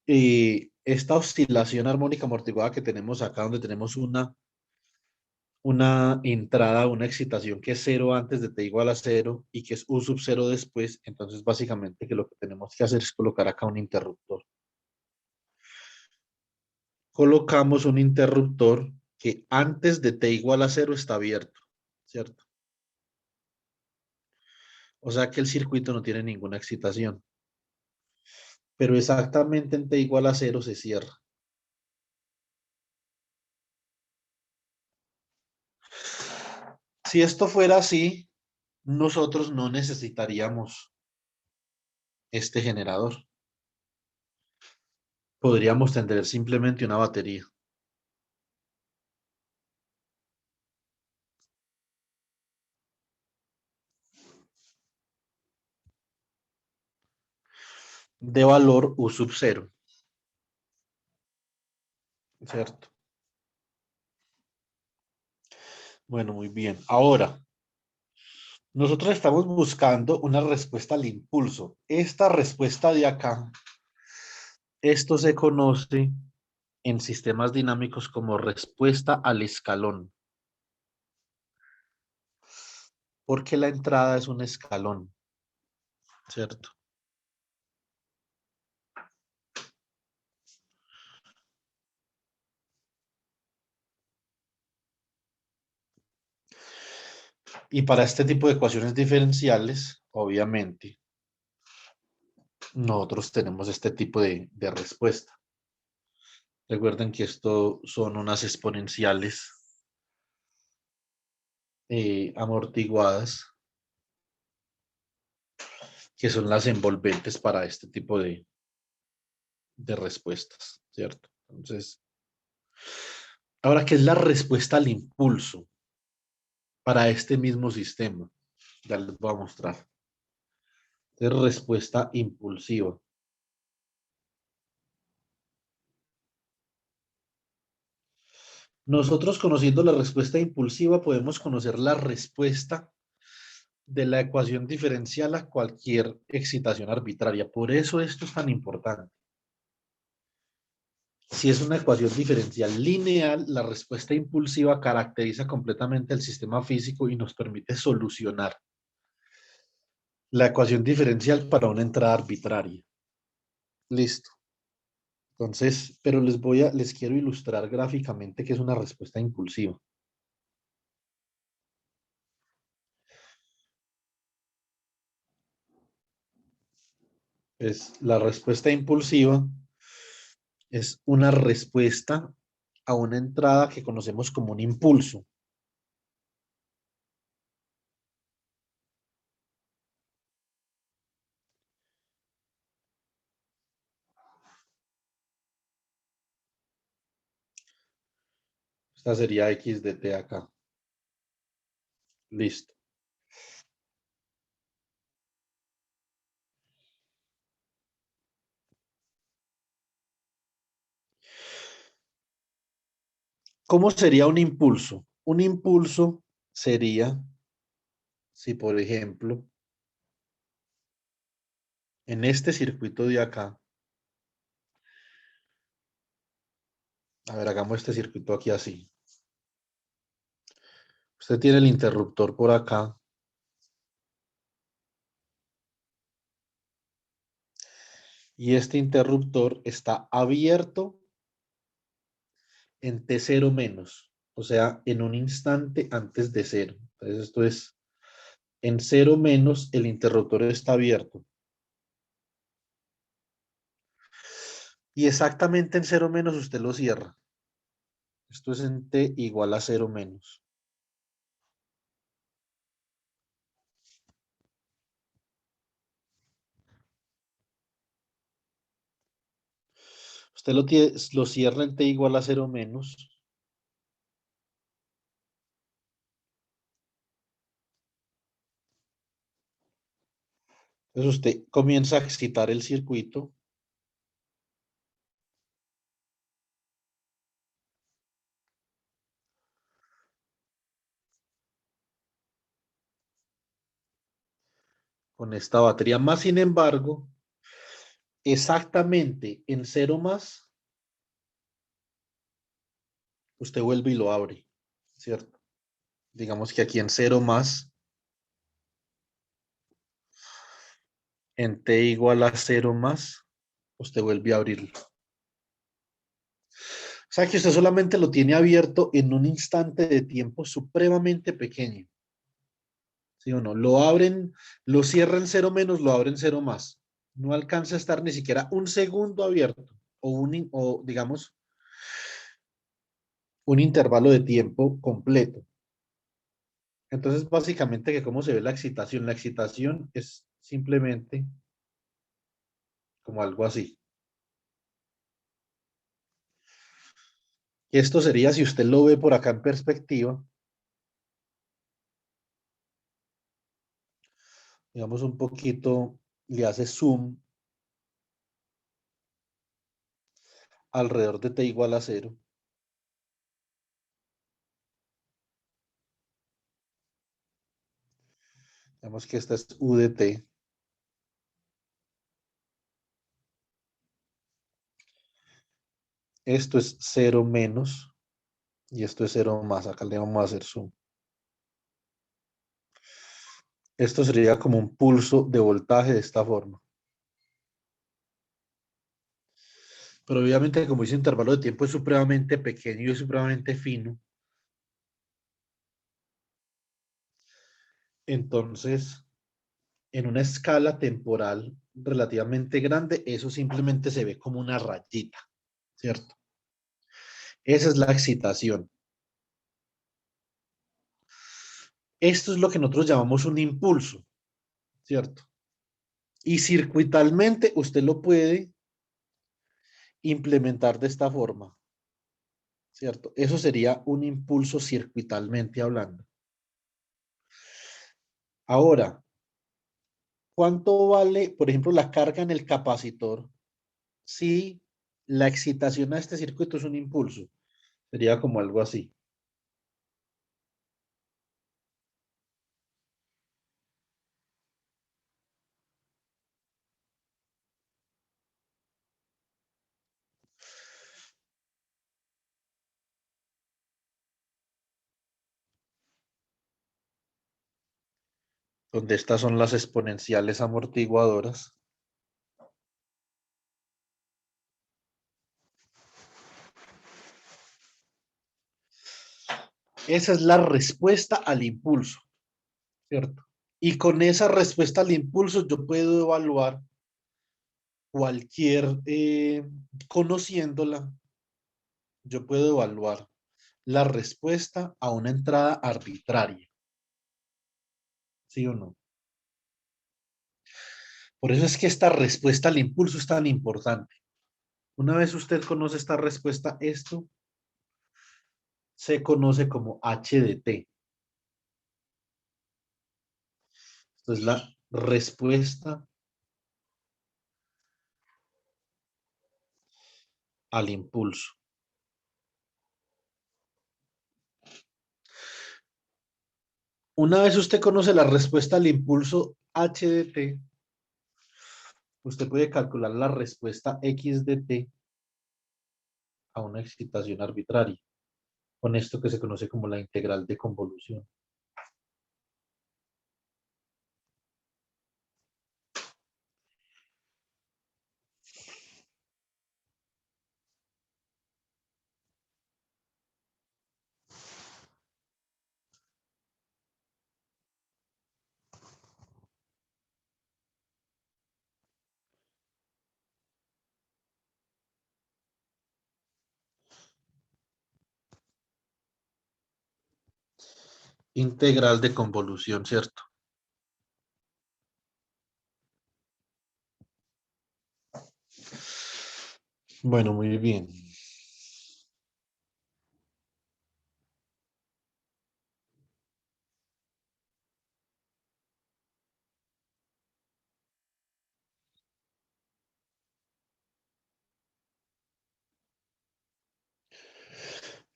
esta oscilación armónica amortiguada que tenemos acá, donde tenemos una entrada, una excitación que es cero antes de t igual a cero y que es u sub cero después, entonces básicamente que lo que tenemos que hacer es colocar acá un interruptor. Colocamos un interruptor que antes de t igual a cero está abierto, ¿cierto? O sea que el circuito no tiene ninguna excitación, pero exactamente en t igual a cero se cierra. Si esto fuera así, nosotros no necesitaríamos este generador. Podríamos tener simplemente una batería. De valor U sub cero, ¿cierto? Bueno, muy bien. Ahora, nosotros estamos buscando una respuesta al impulso. Esta respuesta de acá, esto se conoce en sistemas dinámicos como respuesta al escalón, porque la entrada es un escalón, ¿cierto? Y para este tipo de ecuaciones diferenciales, obviamente, nosotros tenemos este tipo de respuesta. Recuerden que esto son unas exponenciales amortiguadas, que son las envolventes para este tipo de respuestas, ¿cierto? Entonces, ahora, ¿qué es la respuesta al impulso para este mismo sistema? Ya les voy a mostrar. Es respuesta impulsiva. Nosotros conociendo la respuesta impulsiva podemos conocer la respuesta de la ecuación diferencial a cualquier excitación arbitraria. Por eso esto es tan importante. Si es una ecuación diferencial lineal, la respuesta impulsiva caracteriza completamente el sistema físico y nos permite solucionar la ecuación diferencial para una entrada arbitraria. Listo. Entonces, pero les quiero ilustrar gráficamente qué es una respuesta impulsiva. La respuesta impulsiva es una respuesta a una entrada que conocemos como un impulso. Esta sería x de t acá. Listo. ¿Cómo sería un impulso? Un impulso sería, si por ejemplo, en este circuito de acá, a ver, hagamos este circuito aquí así. Usted tiene el interruptor por acá. Y este interruptor está abierto en T0 menos, o sea, en un instante antes de cero. Entonces esto es, en cero menos el interruptor está abierto. Y exactamente en cero menos usted lo cierra. Esto es en T igual a cero menos. Usted lo cierra en T igual a cero menos. Entonces usted comienza a excitar el circuito. Con esta batería. Más sin embargo, exactamente en cero más, usted vuelve y lo abre, ¿cierto? Digamos que aquí en cero más, en T igual a cero más, usted vuelve a abrirlo. O sea que usted solamente lo tiene abierto en un instante de tiempo supremamente pequeño. ¿Sí o no? Lo abren, lo cierran cero menos, lo abren cero más. No alcanza a estar ni siquiera un segundo abierto o digamos, un intervalo de tiempo completo. Entonces, básicamente, que ¿cómo se ve la excitación? La excitación es simplemente como algo así. Esto sería, si usted lo ve por acá en perspectiva, digamos un poquito, le hace zoom alrededor de t igual a cero. Digamos que esta es u de t. Esto es cero menos y esto es cero más. Acá le vamos a hacer zoom. Esto sería como un pulso de voltaje de esta forma. Pero obviamente, como ese intervalo de tiempo es supremamente pequeño y es supremamente fino, entonces, en una escala temporal relativamente grande, eso simplemente se ve como una rayita, ¿cierto? Esa es la excitación. Esto es lo que nosotros llamamos un impulso, ¿cierto? Y circuitalmente usted lo puede implementar de esta forma, ¿cierto? Eso sería un impulso circuitalmente hablando. Ahora, ¿cuánto vale, por ejemplo, la carga en el capacitor si la excitación a este circuito es un impulso? Sería como algo así. donde estas son las exponenciales amortiguadoras. Esa es la respuesta al impulso, ¿cierto? Y con esa respuesta al impulso yo puedo evaluar cualquier, conociéndola, yo puedo evaluar la respuesta a una entrada arbitraria, ¿sí o no? Por eso es que esta respuesta al impulso es tan importante. Una vez usted conoce esta respuesta, esto se conoce como H de T. Esto es la respuesta al impulso. Una vez usted conoce la respuesta al impulso H de T, usted puede calcular la respuesta X de T a una excitación arbitraria, con esto que se conoce como la integral de convolución. Integral de convolución, ¿cierto? Bueno, muy bien.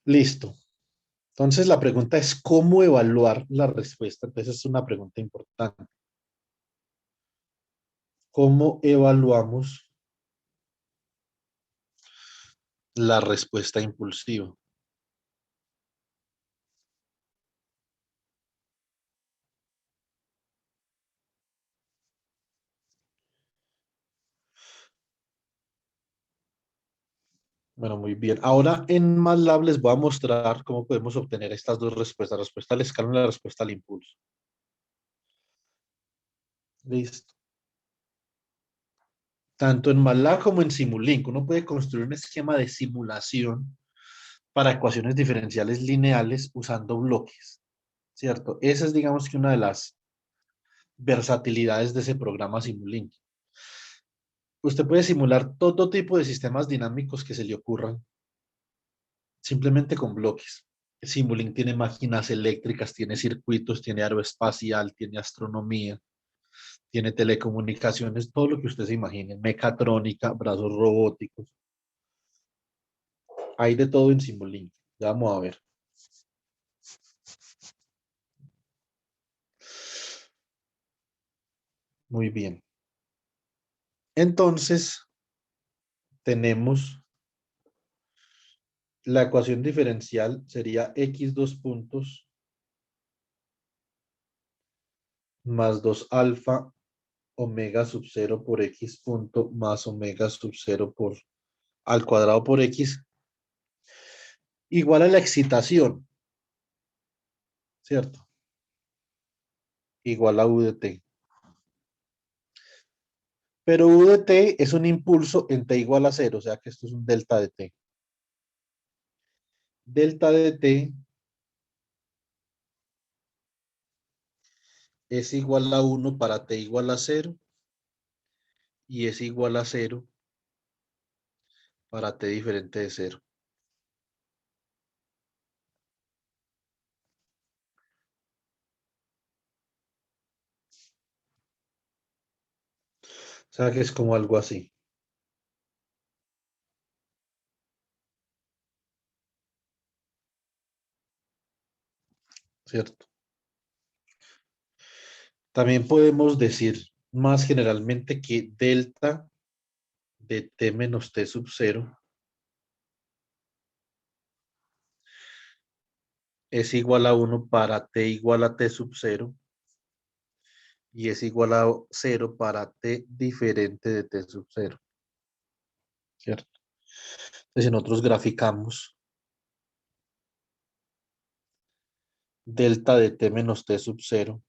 Listo. Entonces la pregunta es cómo evaluar la respuesta. Entonces es una pregunta importante. ¿Cómo evaluamos la respuesta impulsiva? Bueno, muy bien. Ahora en MATLAB les voy a mostrar cómo podemos obtener estas dos respuestas, la respuesta al escalón y la respuesta al impulso. Listo. Tanto en MATLAB como en Simulink, uno puede construir un esquema de simulación para ecuaciones diferenciales lineales usando bloques, ¿cierto? Esa es, digamos que una de las versatilidades de ese programa Simulink. Usted puede simular todo tipo de sistemas dinámicos que se le ocurran simplemente con bloques. Simulink tiene máquinas eléctricas, tiene circuitos, tiene aeroespacial, tiene astronomía, tiene telecomunicaciones, todo lo que usted se imagine, mecatrónica, brazos robóticos. Hay de todo en Simulink. Ya vamos a ver. Muy bien. Entonces, tenemos la ecuación diferencial, sería x dos puntos más 2 alfa omega sub 0 por x punto más omega sub 0 por al cuadrado por x igual a la excitación, ¿cierto? Igual a u de t. Pero u de t es un impulso en t igual a 0, o sea que esto es un delta de t. Delta de t es igual a 1 para t igual a 0 y es igual a 0 para t diferente de 0. O sea que es como algo así, ¿cierto? También podemos decir más generalmente que delta de t menos t sub 0 es igual a 1 para t igual a t sub 0 y es igual a 0 para t diferente de t sub 0, ¿cierto? Entonces, si nosotros graficamos delta de t menos t sub 0,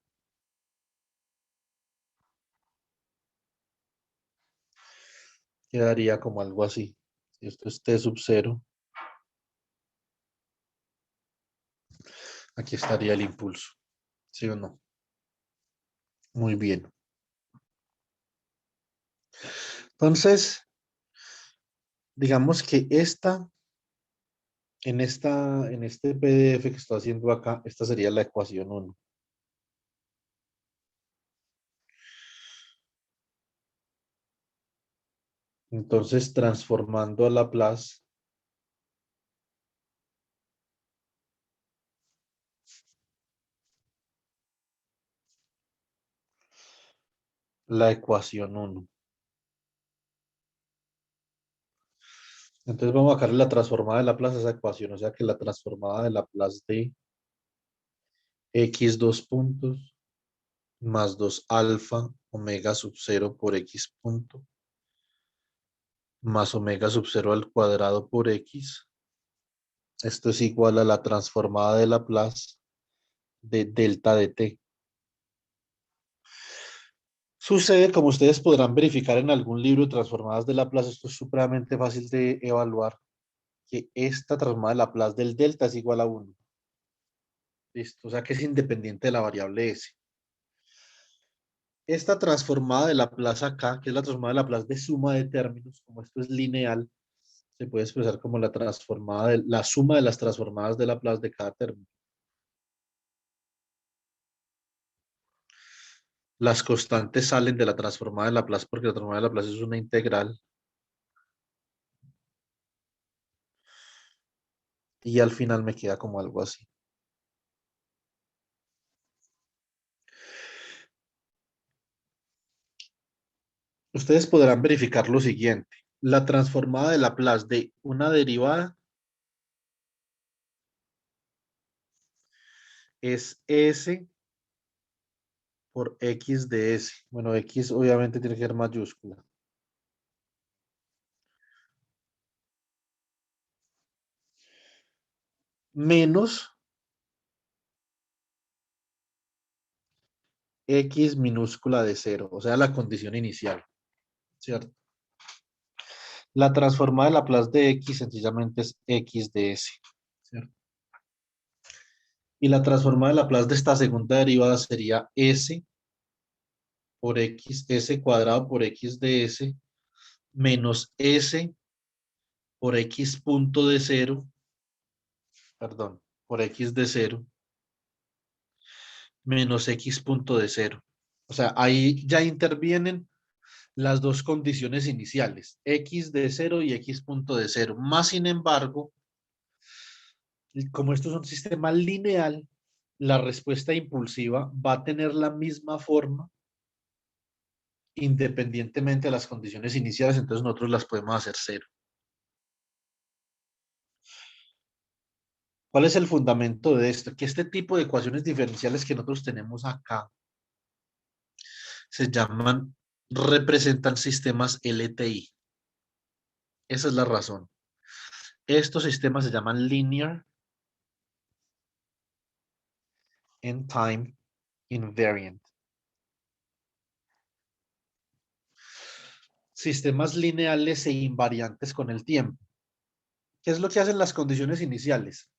quedaría como algo así. Si esto es t sub 0, aquí estaría el impulso, ¿sí o no? Muy bien. Entonces, digamos que en este PDF que estoy haciendo acá, esta sería la ecuación 1. Entonces, transformando a Laplace, la ecuación 1. Entonces, vamos a sacar la transformada de Laplace a esa ecuación, o sea que la transformada de Laplace de x dos puntos más 2 alfa omega sub 0 por x punto más omega sub 0 al cuadrado por x. Esto es igual a la transformada de Laplace de delta de t. Sucede, como ustedes podrán verificar en algún libro de transformadas de Laplace, esto es supremamente fácil de evaluar, que esta transformada de Laplace del delta es igual a 1. ¿Listo? O sea que es independiente de la variable s. Esta transformada de Laplace acá, que es la transformada de Laplace de suma de términos, como esto es lineal, se puede expresar como la transformada de la suma de las transformadas de Laplace de cada término. Las constantes salen de la transformada de Laplace porque la transformada de Laplace es una integral. Y al final me queda como algo así. Ustedes podrán verificar lo siguiente. La transformada de Laplace de una derivada es S por X de S. Bueno, X obviamente tiene que ser mayúscula. Menos X minúscula de 0, o sea, la condición inicial, ¿cierto? La transformada de Laplace de X sencillamente es X de S, ¿cierto? Y la transformada de Laplace de esta segunda derivada sería S por X, S cuadrado por X de S, menos S por X punto de 0, perdón, por X de 0, menos X punto de 0. O sea, ahí ya intervienen las dos condiciones iniciales, X de 0 y X punto de 0. Más sin embargo, como esto es un sistema lineal, la respuesta impulsiva va a tener la misma forma independientemente de las condiciones iniciales, entonces nosotros las podemos hacer 0. ¿Cuál es el fundamento de esto? Que este tipo de ecuaciones diferenciales que nosotros tenemos acá se llaman, representan sistemas LTI. Esa es la razón. Estos sistemas se llaman linear and time invariant. Sistemas lineales e invariantes con el tiempo. ¿Qué es lo que hacen las condiciones iniciales?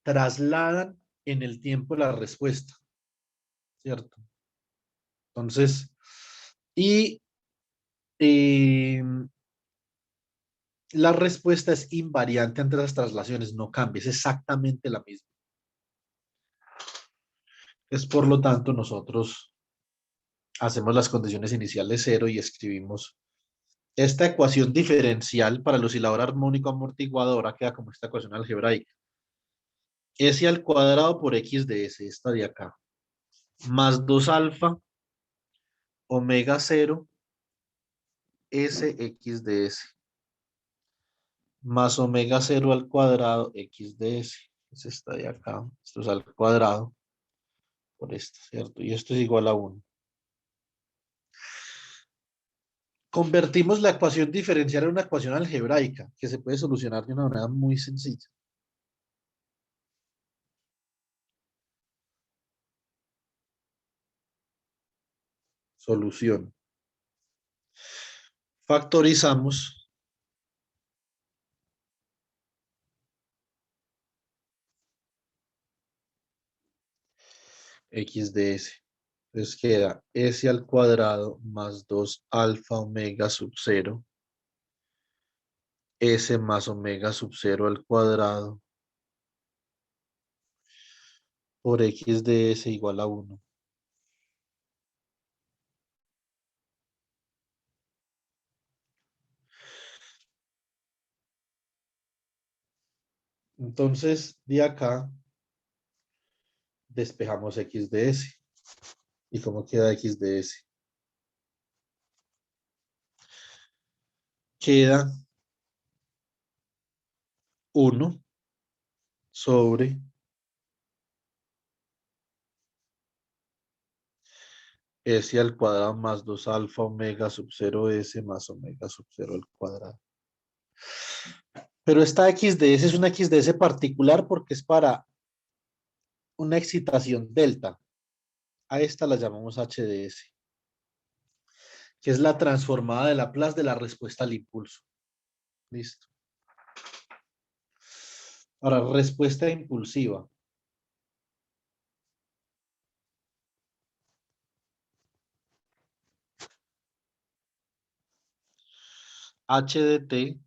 Trasladan en el tiempo la respuesta, ¿cierto? Entonces, y eh, la respuesta es invariante ante las traslaciones, no cambia, es exactamente la misma. Es por lo tanto, nosotros hacemos las condiciones iniciales 0 y escribimos esta ecuación diferencial para el oscilador armónico amortiguador, queda como esta ecuación algebraica. S al cuadrado por X de S, esta de acá, más 2 alfa, omega 0, SX de S, más omega 0 al cuadrado, X de S. Es esta de acá, esto es al cuadrado, por esto, ¿cierto? Y esto es igual a 1. Convertimos la ecuación diferencial en una ecuación algebraica que se puede solucionar de una manera muy sencilla. Solución. Factorizamos x de s. Entonces queda s al cuadrado más 2 alfa omega sub 0, s más omega sub 0 al cuadrado por x de s igual a 1. Entonces, de acá despejamos x de s. ¿Y cómo queda x de s? Queda 1 sobre s al cuadrado más 2 alfa omega sub 0 s más omega sub 0 al cuadrado. Pero esta x de s es una x de s particular porque es para una excitación delta. A esta la llamamos h de s, que es la transformada de Laplace de la respuesta al impulso. Listo. Ahora, respuesta impulsiva. H de t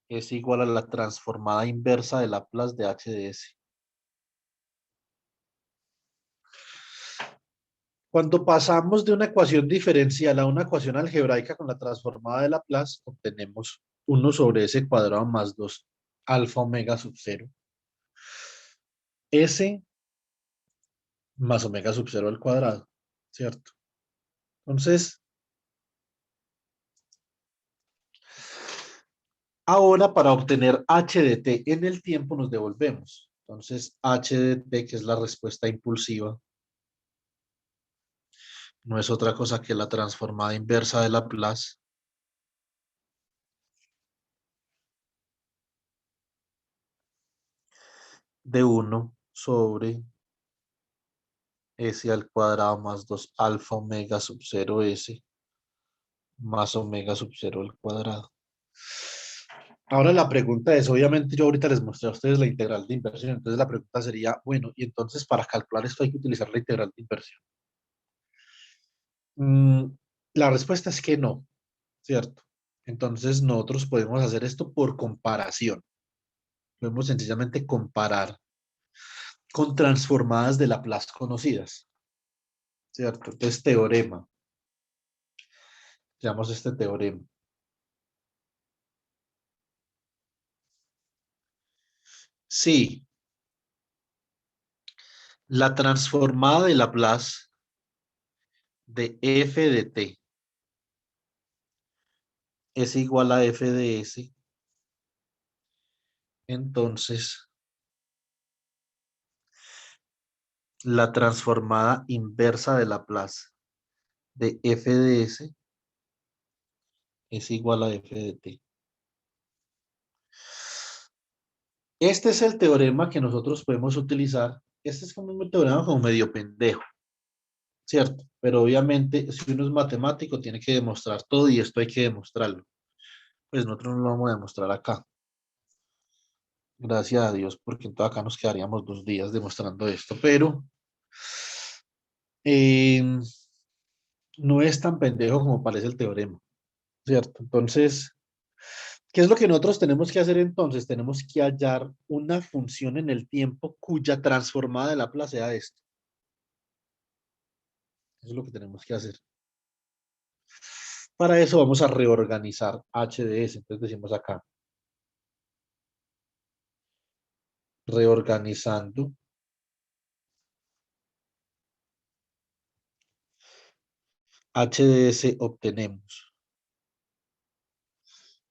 es igual a la transformada inversa de Laplace de h de s. Cuando pasamos de una ecuación diferencial a una ecuación algebraica con la transformada de Laplace, obtenemos 1 sobre s cuadrado más 2 alfa omega sub 0. S más omega sub 0 al cuadrado, ¿cierto? Entonces, ahora para obtener h de t en el tiempo nos devolvemos. Entonces, h de t, que es la respuesta impulsiva, no es otra cosa que la transformada inversa de Laplace de 1 sobre s al cuadrado más 2 alfa omega sub 0 s más omega sub 0 al cuadrado. Ahora la pregunta es, obviamente yo ahorita les mostré a ustedes la integral de inversión, entonces la pregunta sería, bueno, y entonces para calcular esto hay que utilizar la integral de inversión. Mm, la respuesta es que no, ¿cierto? Entonces nosotros podemos hacer esto por comparación. Podemos sencillamente comparar con transformadas de Laplace conocidas, ¿cierto? Entonces teorema, llamamos este teorema. Sí, la transformada de Laplace de f de t es igual a f de s, entonces la transformada inversa de Laplace de f de s es igual a f de t. Este es el teorema que nosotros podemos utilizar. Este es como un teorema como medio pendejo, ¿cierto? Pero obviamente si uno es matemático tiene que demostrar todo y esto hay que demostrarlo. Pues nosotros no lo vamos a demostrar acá. Gracias a Dios, porque entonces acá nos quedaríamos 2 días demostrando esto, pero eh, no es tan pendejo como parece el teorema, ¿cierto? Entonces, ¿qué es lo que nosotros tenemos que hacer entonces? Tenemos que hallar una función en el tiempo cuya transformada de Laplace sea esto. Eso es lo que tenemos que hacer. Para eso vamos a reorganizar h de s. Entonces decimos acá, reorganizando h de s obtenemos.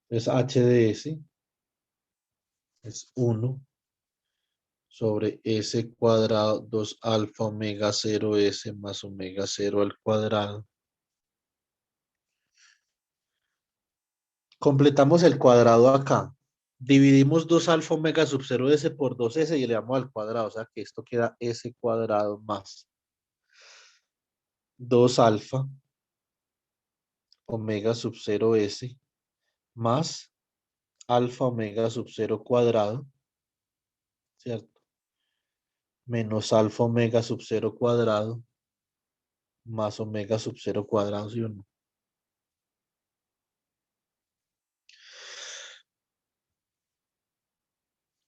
Entonces h de s es 1 sobre S cuadrado 2 alfa omega 0 S más omega 0 al cuadrado. Completamos el cuadrado acá. Dividimos 2 alfa omega sub 0 S por 2S y le damos al cuadrado. O sea que esto queda S cuadrado más 2 alfa omega sub 0 S más alfa omega sub 0 cuadrado, ¿cierto? Menos alfa omega sub 0 cuadrado más omega sub 0 cuadrado, ¿sí o no?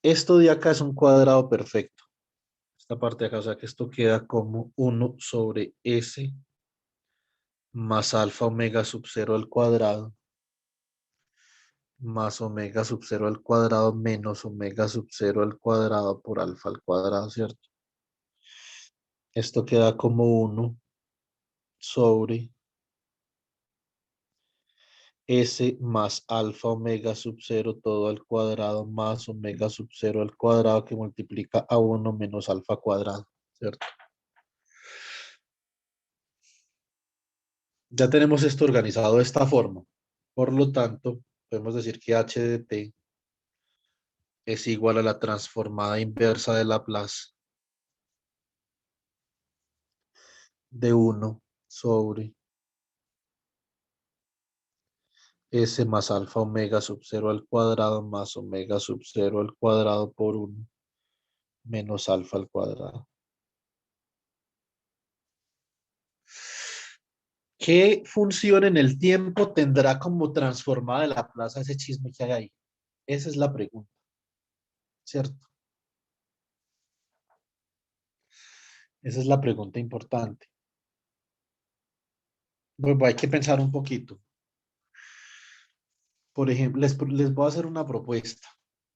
Esto de acá es un cuadrado perfecto. Esta parte de acá, o sea que esto queda como 1 sobre S más alfa omega sub 0 al cuadrado más omega sub 0 al cuadrado menos omega sub 0 al cuadrado por alfa al cuadrado, ¿cierto? Esto queda como 1 sobre S más alfa omega sub 0 todo al cuadrado más omega sub 0 al cuadrado que multiplica a 1 menos alfa cuadrado, ¿cierto? Ya tenemos esto organizado de esta forma. Por lo tanto, podemos decir que h de t es igual a la transformada inversa de Laplace de 1 sobre S más alfa omega sub 0 al cuadrado más omega sub 0 al cuadrado por 1 menos alfa al cuadrado. ¿Qué función en el tiempo tendrá como transformada de Laplace ese chisme que hay ahí? Esa es la pregunta, ¿cierto? Esa es la pregunta importante. Bueno, hay que pensar un poquito. Por ejemplo, les voy a hacer una propuesta.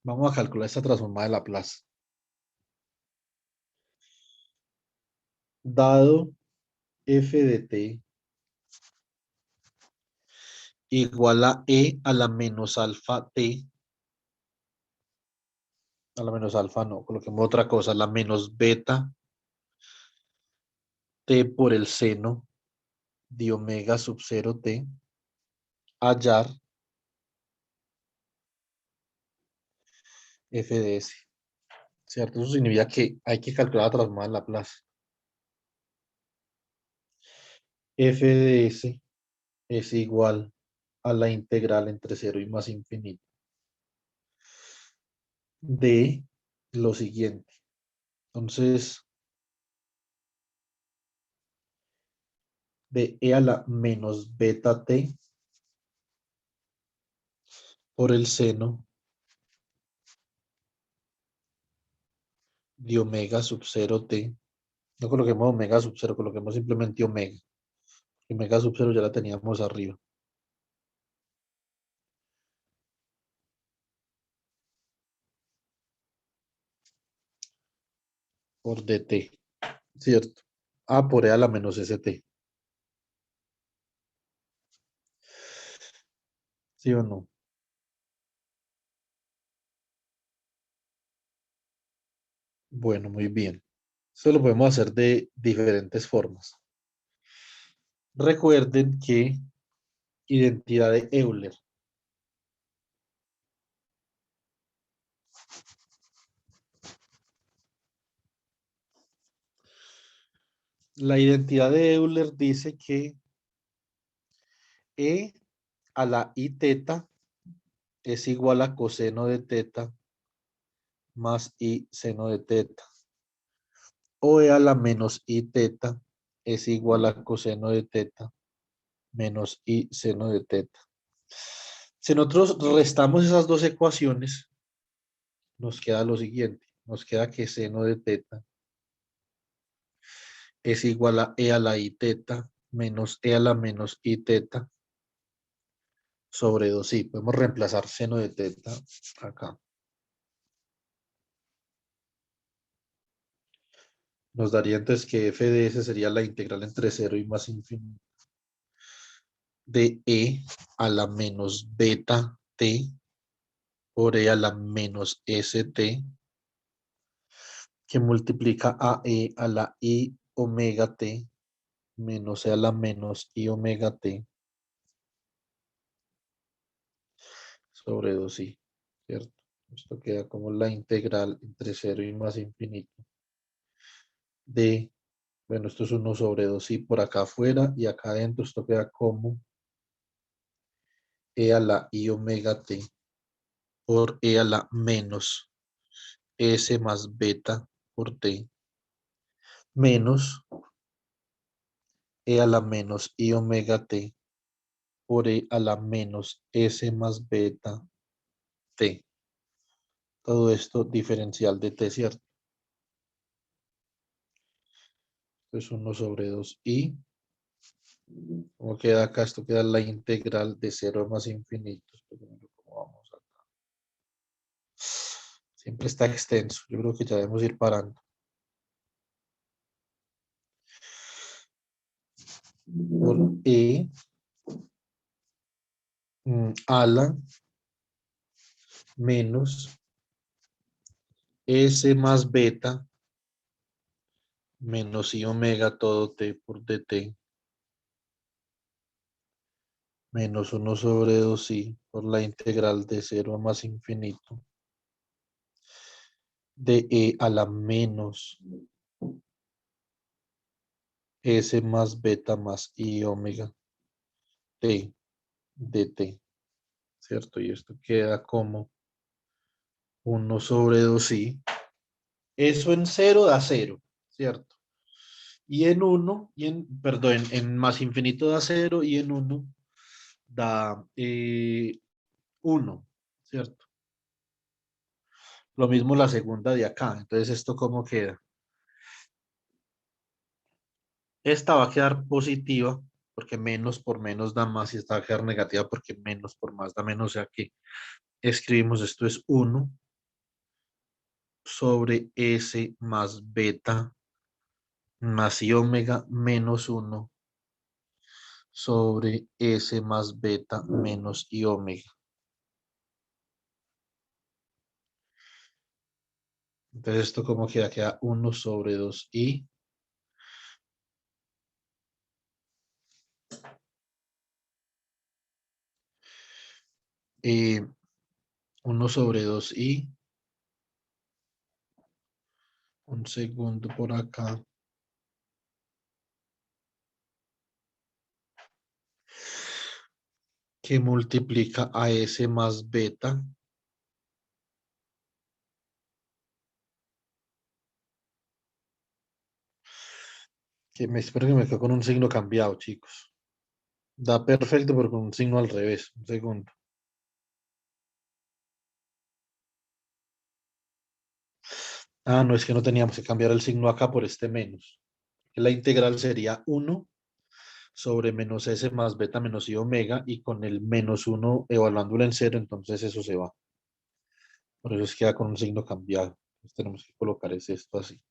Vamos a calcular esta transformada de Laplace. Dado f de t igual a e a la menos alfa t, a la menos alfa no, coloquemos otra cosa, la menos beta t por el seno de omega sub 0 t, hallar f de s, ¿cierto? Eso significa que hay que calcular la transformada en Laplace. F de s es igual a la integral entre 0 y más infinito de lo siguiente. Entonces, de e a la menos beta t por el seno de omega sub 0 t. No coloquemos omega sub 0, coloquemos simplemente omega. Omega sub 0 ya la teníamos arriba. Por dt, ¿cierto? A por e a la menos st. ¿Sí o no? Bueno, muy bien. Esto lo podemos hacer de diferentes formas. Recuerden que identidad de Euler. La identidad de Euler dice que e a la i teta es igual a coseno de teta más i seno de teta. O e a la menos i teta es igual a coseno de teta menos i seno de teta. Si nosotros restamos esas dos ecuaciones, nos queda lo siguiente. Nos queda que seno de teta es igual a e a la i teta menos e a la menos i teta sobre 2i. Podemos reemplazar seno de teta acá. Nos daría entonces que f de s sería la integral entre 0 y más infinito de e a la menos beta t por e a la menos st que multiplica a e a la i omega t menos e a la menos i omega t sobre 2i, ¿cierto? Esto queda como la integral entre cero y más infinito de, bueno, esto es 1/2i por acá afuera y acá adentro esto queda como e a la i omega t por e a la menos s más beta por t menos e a la menos i omega t por e a la menos s más beta t. Todo esto diferencial de t, ¿cierto? Entonces 1/2i. ¿Cómo queda acá? Esto queda la integral de 0 más infinito. ¿Cómo vamos acá? Siempre está extenso. Yo creo que ya debemos ir parando. Por e a la menos s más beta menos i omega todo t por dt menos 1/2i por la integral de 0 a más infinito de e a la menos s más beta más i omega t dt, ¿cierto? Y esto queda como 1/2i. Eso en cero da cero, ¿cierto? Y en uno perdón, en más infinito da cero y en uno da 1, ¿cierto? Lo mismo la segunda de acá. Entonces, ¿esto cómo queda? Esta va a quedar positiva porque menos por menos da más y esta va a quedar negativa porque menos por más da menos. O sea que escribimos esto es 1 sobre S más beta más i omega menos 1 sobre S más beta menos i omega. Entonces, ¿esto cómo queda? Queda 1/2i. 1/2i. Un segundo por acá. Que multiplica a S más beta. Que me espero que me quedo con un signo cambiado, chicos. Da perfecto, pero con un signo al revés. Un segundo. Ah, no, es que no teníamos que cambiar el signo acá por este menos. La integral sería 1 sobre menos S más beta menos I omega y con el menos 1 evaluándolo en cero, entonces eso se va. Por eso es que queda con un signo cambiado. Entonces tenemos que colocar esto así.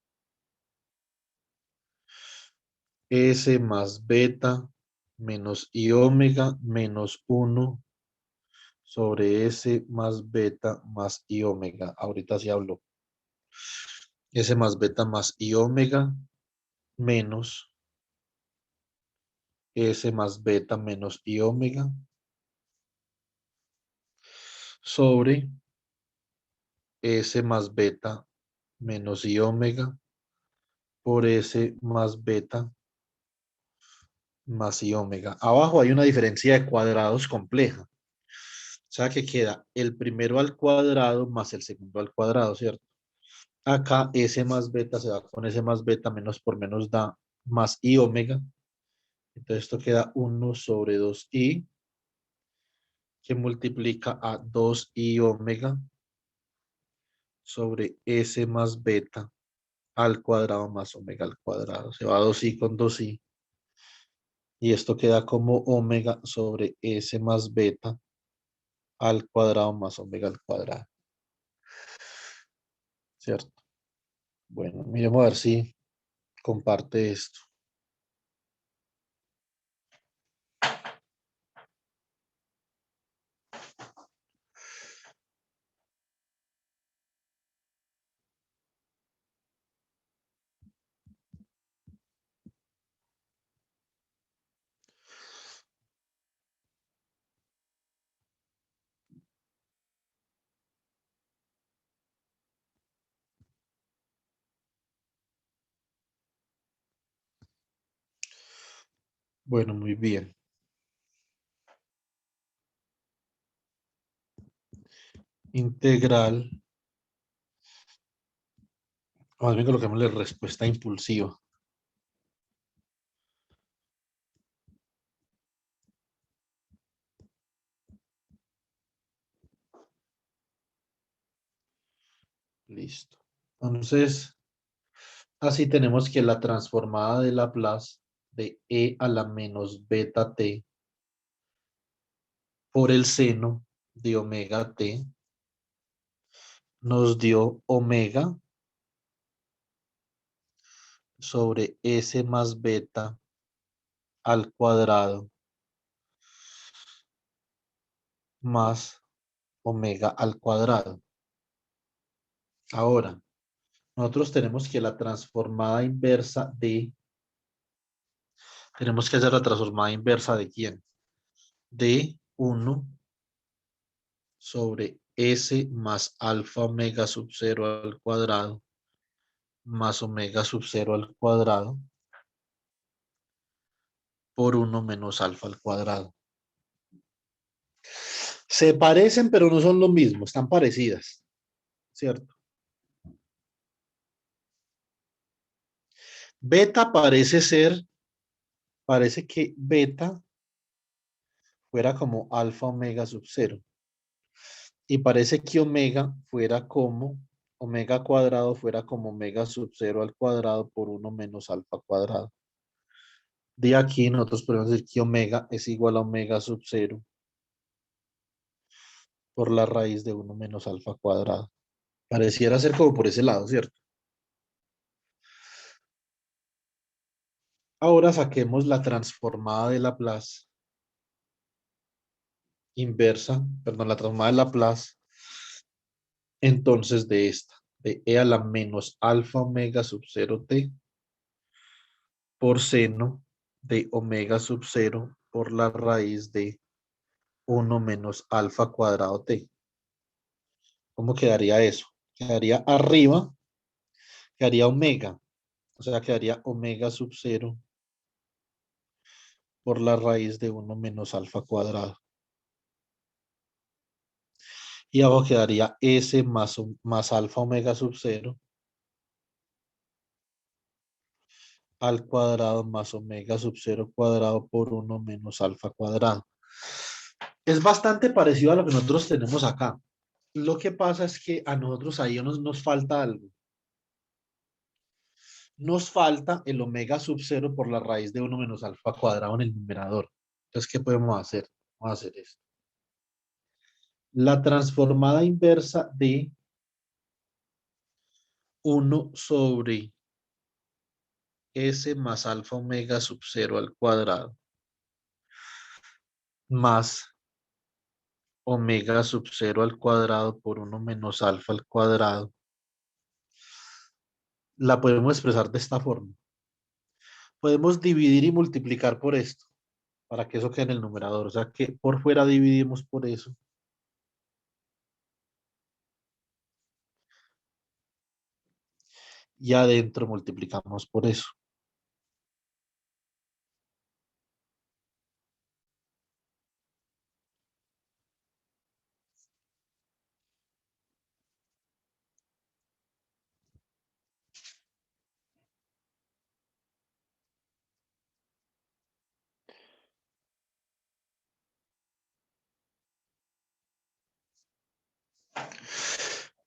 S más beta menos I omega menos 1 sobre S más beta más I omega. Ahorita sí hablo. S más beta más I omega menos S más beta menos I omega sobre S más beta menos I omega por S más beta más I omega. Abajo hay una diferencia de cuadrados compleja. O sea que queda el primero al cuadrado más el segundo al cuadrado, ¿cierto? Acá S más beta se va con S más beta, menos por menos da más I omega. Entonces esto queda 1/2i que multiplica a 2i omega sobre S más beta al cuadrado más omega al cuadrado. Se va 2i con 2i. Y esto queda como omega sobre S más beta al cuadrado más omega al cuadrado. ¿Cierto? Bueno, miremos a ver si comparte esto. Bueno, muy bien. Integral, más bien coloquémosle respuesta impulsiva. Listo. Entonces, así tenemos que la transformada de Laplace de e a la menos beta t por el seno de omega t nos dio omega sobre s más beta al cuadrado más omega al cuadrado. Ahora, nosotros tenemos que la transformada inversa de, tenemos que hacer la transformada inversa de quién? De 1 sobre s más alfa omega sub 0 al cuadrado más omega sub 0 al cuadrado por 1 menos alfa al cuadrado. Se parecen, pero no son lo mismo, están parecidas, ¿cierto? Beta parece que beta fuera como alfa omega sub 0 y parece que omega fuera como omega cuadrado fuera como omega sub 0 al cuadrado por 1 menos alfa cuadrado. De aquí nosotros podemos decir que omega es igual a omega sub 0 por la raíz de 1 menos alfa cuadrado. Pareciera ser como por ese lado, ¿cierto? Ahora saquemos la transformada de Laplace inversa, perdón, la transformada de Laplace, entonces de esta, de e a la menos alfa omega sub 0 t por seno de omega sub 0 por la raíz de 1 menos alfa cuadrado t. ¿Cómo quedaría eso? Quedaría arriba, quedaría omega, o sea, quedaría omega sub 0 por la raíz de 1 menos alfa cuadrado. Y abajo quedaría S más alfa omega sub 0 al cuadrado más omega sub 0 cuadrado por 1 menos alfa cuadrado. Es bastante parecido a lo que nosotros tenemos acá. Lo que pasa es que a nosotros ahí nos falta algo. Nos falta el omega sub 0 por la raíz de 1 menos alfa cuadrado en el numerador. Entonces, ¿qué podemos hacer? Vamos a hacer esto. La transformada inversa de 1 sobre S más alfa omega sub 0 al cuadrado más omega sub 0 al cuadrado por 1 menos alfa al cuadrado, la podemos expresar de esta forma. Podemos dividir y multiplicar por esto, para que eso quede en el numerador. O sea que por fuera dividimos por eso. Y adentro multiplicamos por eso.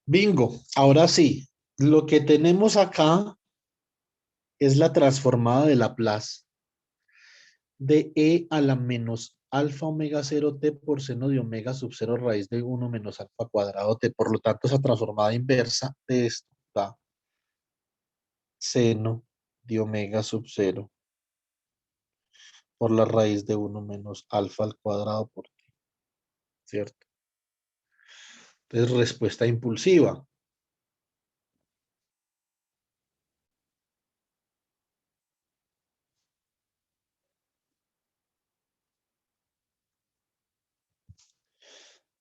Bingo. Ahora sí, lo que tenemos acá es la transformada de Laplace de e a la menos alfa omega 0 t por seno de omega sub 0 raíz de 1 menos alfa cuadrado t. Por lo tanto, esa transformada inversa de esto da seno de omega sub 0 por la raíz de 1 menos alfa al cuadrado por t, ¿cierto? Entonces, respuesta impulsiva.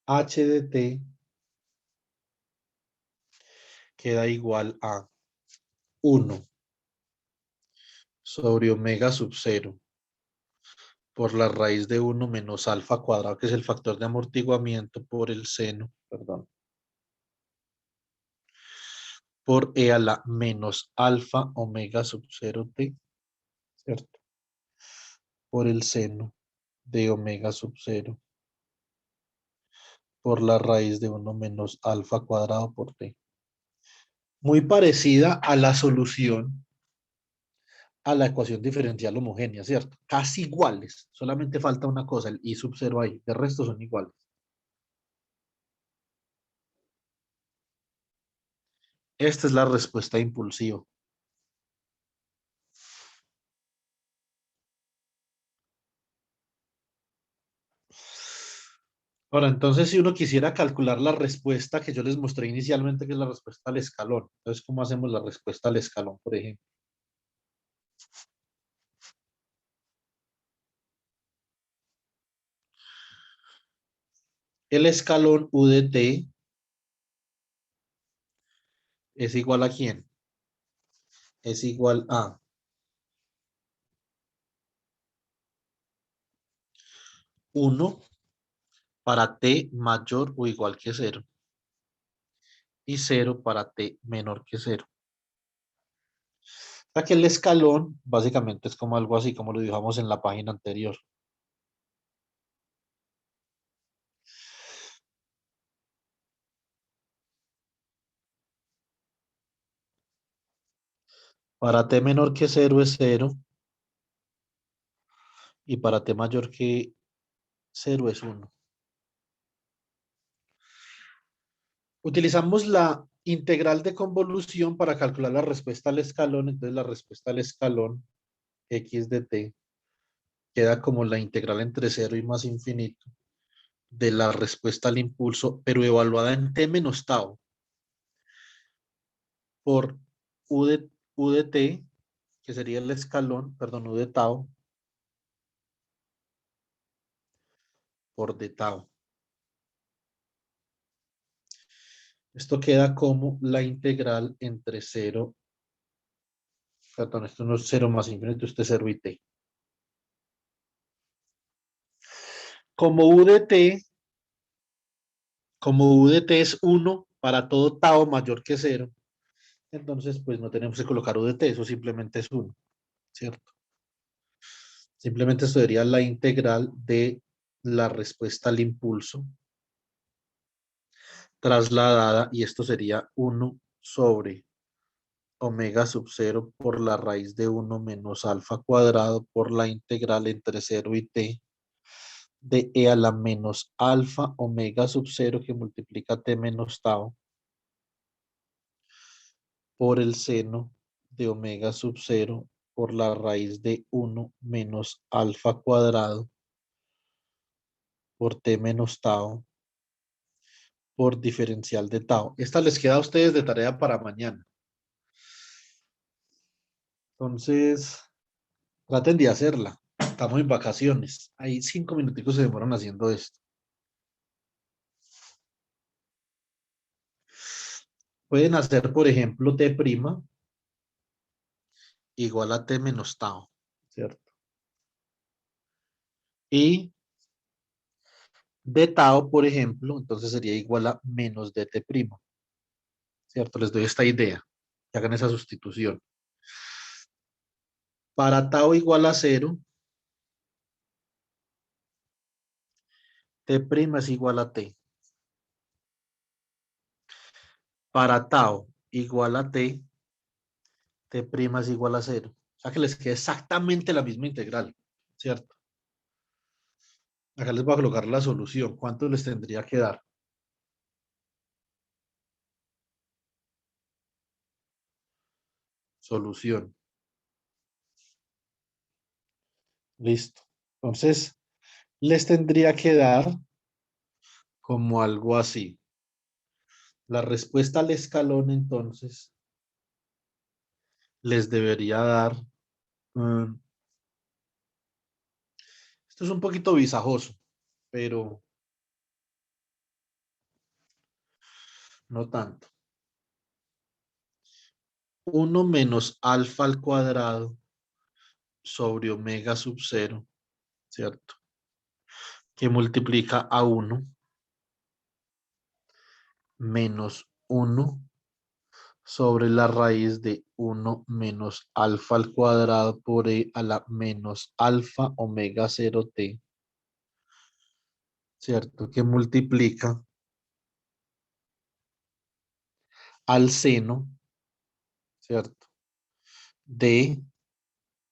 H de t queda igual a 1 sobre omega sub 0 por la raíz de uno menos alfa cuadrado, que es el factor de amortiguamiento, por el seno, perdón, por e a la menos alfa omega sub 0 t, ¿cierto? Por el seno de omega sub 0 por la raíz de uno menos alfa cuadrado por t. Muy parecida a la solución a la ecuación diferencial homogénea, ¿cierto? Casi iguales, solamente falta una cosa, el i sub 0 ahí, de resto son iguales. Esta es la respuesta impulsiva. Ahora, entonces, si uno quisiera calcular la respuesta que yo les mostré inicialmente, que es la respuesta al escalón, entonces, ¿cómo hacemos la respuesta al escalón, por ejemplo? El escalón u de t es igual a ¿quién? Es igual a 1 para t mayor o igual que 0 y 0 para t menor que 0. O sea que el escalón básicamente es como algo así, como lo dibujamos en la página anterior. Para t menor que 0 es 0 y para t mayor que 0 es 1. Utilizamos la integral de convolución para calcular la respuesta al escalón. Entonces la respuesta al escalón x de t queda como la integral entre 0 y más infinito de la respuesta al impulso, pero evaluada en t menos tau por u de t, que sería el escalón, perdón, u de tau por d tau. Esto queda como la integral entre 0, perdón, esto no es 0 más infinito, esto es 0 y t. Como u de t, como u de t es 1 para todo tau mayor que 0, entonces pues no tenemos que colocar u de t, eso simplemente es 1, ¿cierto? Simplemente esto sería la integral de la respuesta al impulso trasladada, y esto sería 1 sobre omega sub 0 por la raíz de 1 menos alfa cuadrado por la integral entre 0 y t de e a la menos alfa omega sub 0 que multiplica t menos tau por el seno de omega sub 0 por la raíz de 1 menos alfa cuadrado por t menos tau por diferencial de tau. Esta les queda a ustedes de tarea para mañana. Entonces, traten de hacerla. Estamos en vacaciones. Hay 5 minuticos se demoran haciendo esto. Pueden hacer, por ejemplo, t' igual a t menos tau, ¿cierto? Y de tau, por ejemplo, entonces sería igual a menos dt', ¿cierto? Les doy esta idea, que hagan esa sustitución. Para tau igual a 0, t' es igual a t. Para tau igual a t, t' es igual a 0. O sea que les queda exactamente la misma integral, ¿cierto? Acá les voy a colocar la solución. ¿Cuánto les tendría que dar? Solución. Listo. Entonces, les tendría que dar como algo así. La respuesta al escalón, entonces, les debería dar. mm, Esto es un poquito visajoso, pero no tanto. 1 menos alfa al cuadrado sobre omega sub 0 ¿cierto? Que multiplica a uno menos uno sobre la raíz de uno menos alfa al cuadrado por e a la menos alfa omega 0t, ¿cierto? Que multiplica al seno, ¿cierto? De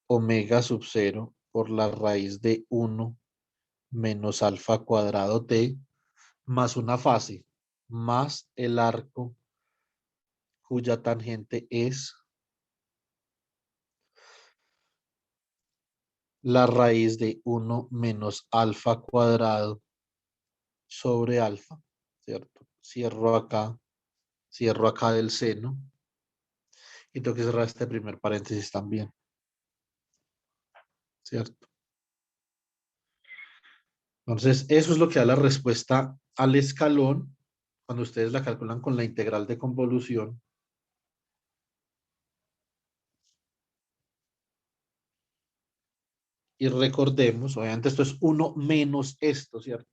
omega sub 0 por la raíz de uno menos alfa cuadrado t más una fase más el arco cuya tangente es la raíz de uno menos alfa cuadrado sobre alfa, ¿cierto? Cierro acá del seno y tengo que cerrar este primer paréntesis también, ¿cierto? Entonces, eso es lo que da la respuesta al escalón cuando ustedes la calculan con la integral de convolución. Y recordemos, obviamente esto es uno menos esto, ¿cierto?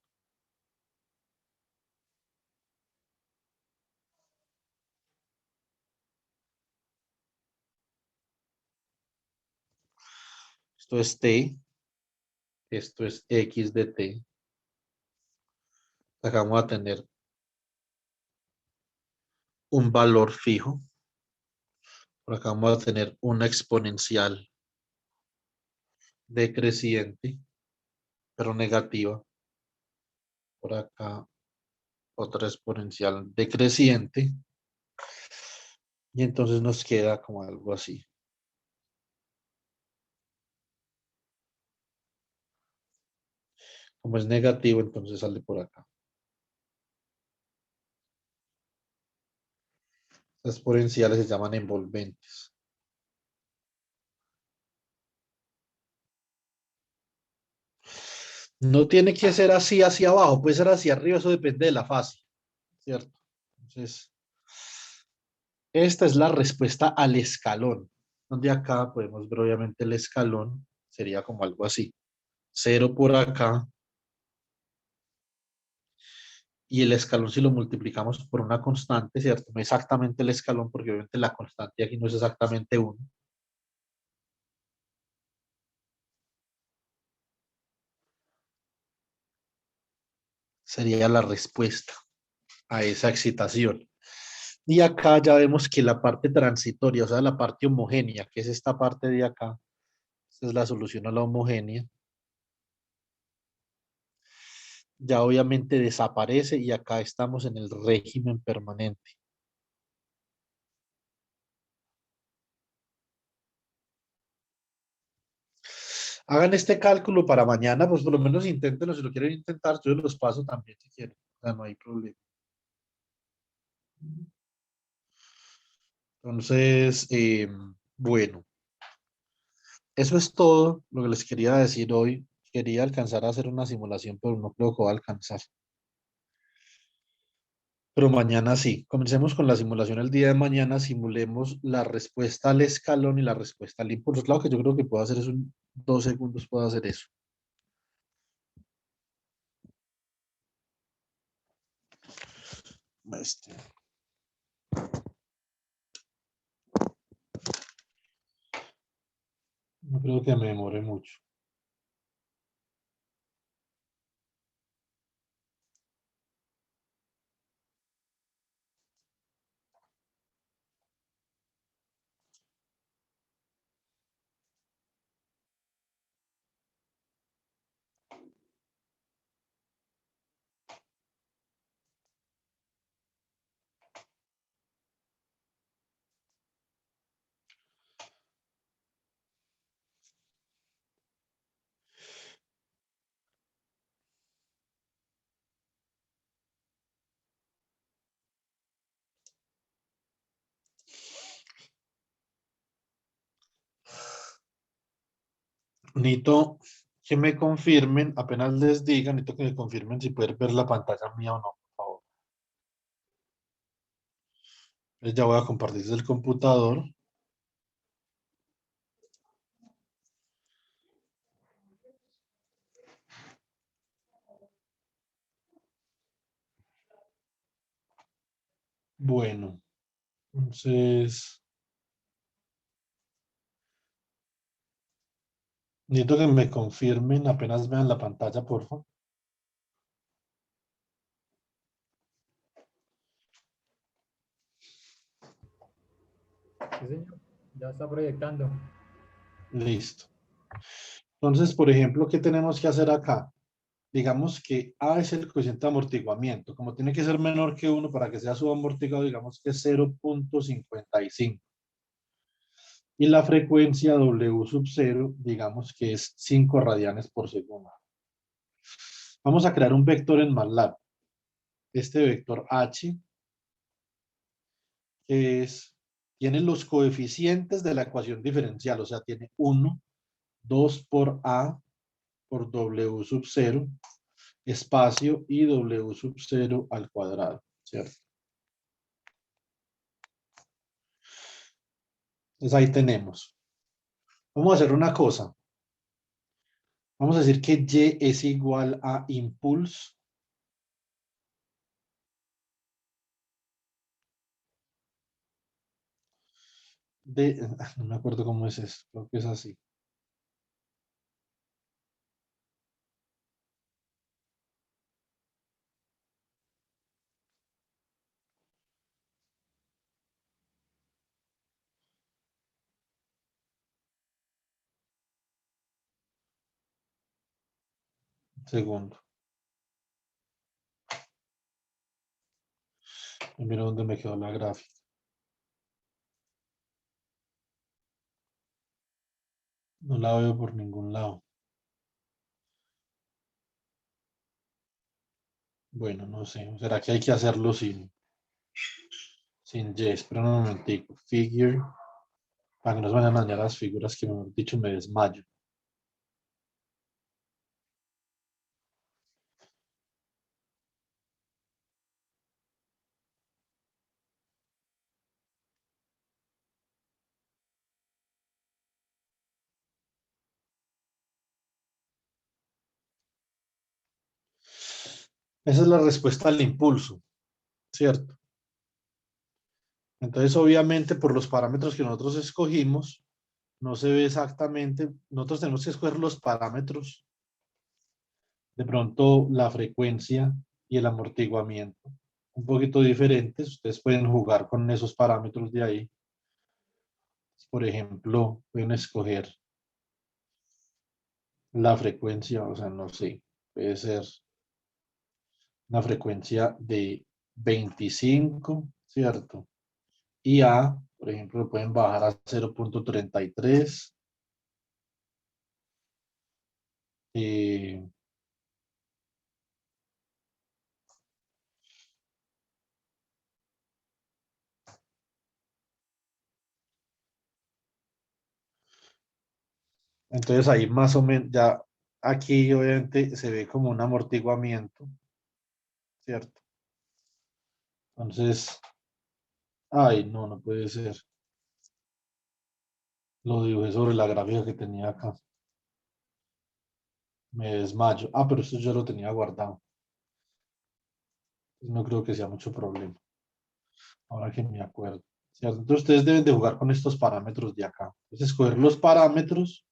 Esto es t, esto es x de t. Acá vamos a tener un valor fijo. Por acá vamos a tener una exponencial decreciente, pero negativa. Por acá otra exponencial decreciente. Y entonces nos queda como algo así. Como es negativo, entonces sale por acá. Las exponenciales se llaman envolventes. No tiene que ser así hacia abajo, puede ser hacia arriba, eso depende de la fase, ¿cierto? Entonces, esta es la respuesta al escalón, donde acá podemos ver obviamente el escalón, sería como algo así. Cero por acá, y el escalón si lo multiplicamos por una constante, ¿cierto? No exactamente el escalón, porque obviamente la constante aquí no es exactamente 1. Sería la respuesta a esa excitación. Y acá ya vemos que la parte transitoria, o sea, la parte homogénea, que es esta parte de acá, esta es la solución a la homogénea, ya obviamente desaparece y acá estamos en el régimen permanente. Hagan este cálculo para mañana, pues por lo menos inténtenlo, si lo quieren intentar, yo los paso también si quieren, o sea, no hay problema. Entonces, bueno, eso es todo lo que les quería decir hoy. Quería alcanzar a hacer una simulación, pero no creo que va a alcanzar. Pero mañana sí. Comencemos con la simulación el día de mañana. Simulemos la respuesta al escalón y la respuesta al impulso. Claro que yo creo que puedo hacer eso en 2 segundos, puedo hacer eso. Este, no creo que me demore mucho. Necesito que me confirmen, apenas les diga, necesito que me confirmen si pueden ver la pantalla mía o no, por favor. Entonces ya voy a compartir desde el computador. Bueno, entonces, necesito que me confirmen apenas vean la pantalla, por favor. Sí, señor. Ya está proyectando. Listo. Entonces, por ejemplo, ¿qué tenemos que hacer acá? Digamos que A es el coeficiente de amortiguamiento. Como tiene que ser menor que 1 para que sea subamortiguado, digamos que es 0,55. Y la frecuencia W sub 0, digamos que es 5 radianes por segundo. Vamos a crear un vector en MATLAB. Este vector H tiene los coeficientes de la ecuación diferencial, o sea, tiene 1, 2 por A por W sub 0, espacio y W sub 0 al cuadrado, ¿cierto? Entonces ahí tenemos. Vamos a hacer una cosa. Vamos a decir que Y es igual a impulso de... No me acuerdo cómo es eso, creo que es así. Segundo. Y mira dónde me quedó la gráfica. No la veo por ningún lado. Bueno, no sé. ¿Será que hay que hacerlo sin Y? Espera un momentico. Figure. Para que no se vayan a dañar las figuras que, mejor dicho, me desmayo. Esa es la respuesta al impulso, ¿cierto? Entonces, obviamente, por los parámetros que nosotros escogimos, no se ve exactamente. Nosotros tenemos que escoger los parámetros, de pronto la frecuencia y el amortiguamiento, un poquito diferentes. Ustedes pueden jugar con esos parámetros de ahí. Por ejemplo, pueden escoger la frecuencia, o sea, no sé, puede ser una frecuencia de 25, ¿cierto? Y A, por ejemplo, lo pueden bajar a 0,33. Eh, entonces ahí más o menos, ya aquí obviamente se ve como un amortiguamiento, ¿cierto? Entonces, ay, no, no puede ser. Lo dibujé sobre la gráfica que tenía acá. Me desmayo. Ah, pero esto yo lo tenía guardado. No creo que sea mucho problema. Ahora que me acuerdo. ¿Cierto? Entonces ustedes deben de jugar con estos parámetros de acá. Entonces, escoger los parámetros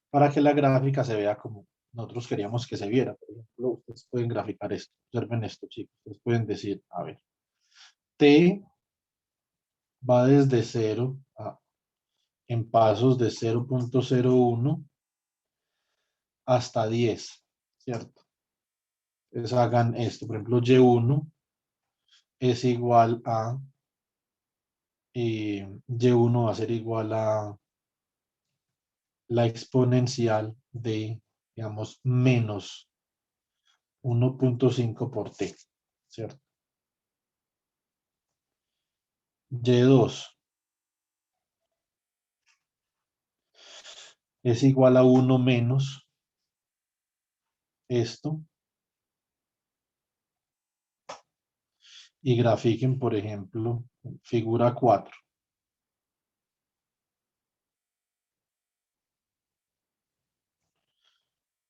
para que la gráfica se vea como nosotros queríamos que se viera. Por ejemplo, ustedes pueden graficar esto. Observen esto, chicos. Ustedes pueden decir, a ver, T va desde 0 en pasos de 0,01 hasta 10, ¿cierto? Entonces hagan esto. Por ejemplo, Y1 es igual a, Y1 va a ser igual a la exponencial de, digamos, menos 1,5 por t, ¿cierto? Y2 es igual a 1 menos esto, y grafiquen, por ejemplo, figura 4.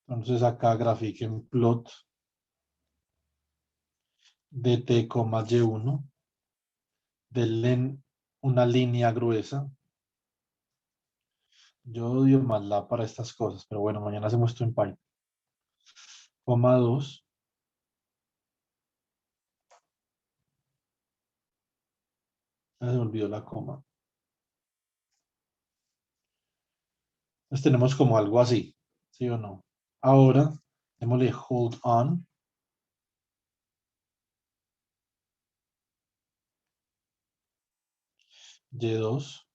Entonces acá grafiquen plot de t, Y1. denle una línea gruesa. Yo odio MATLAB para estas cosas, pero bueno, mañana hacemos esto en Python. Coma 2. Se me olvidó la coma. Entonces tenemos como algo así, ¿sí o no? Ahora, démosle hold on. Y2.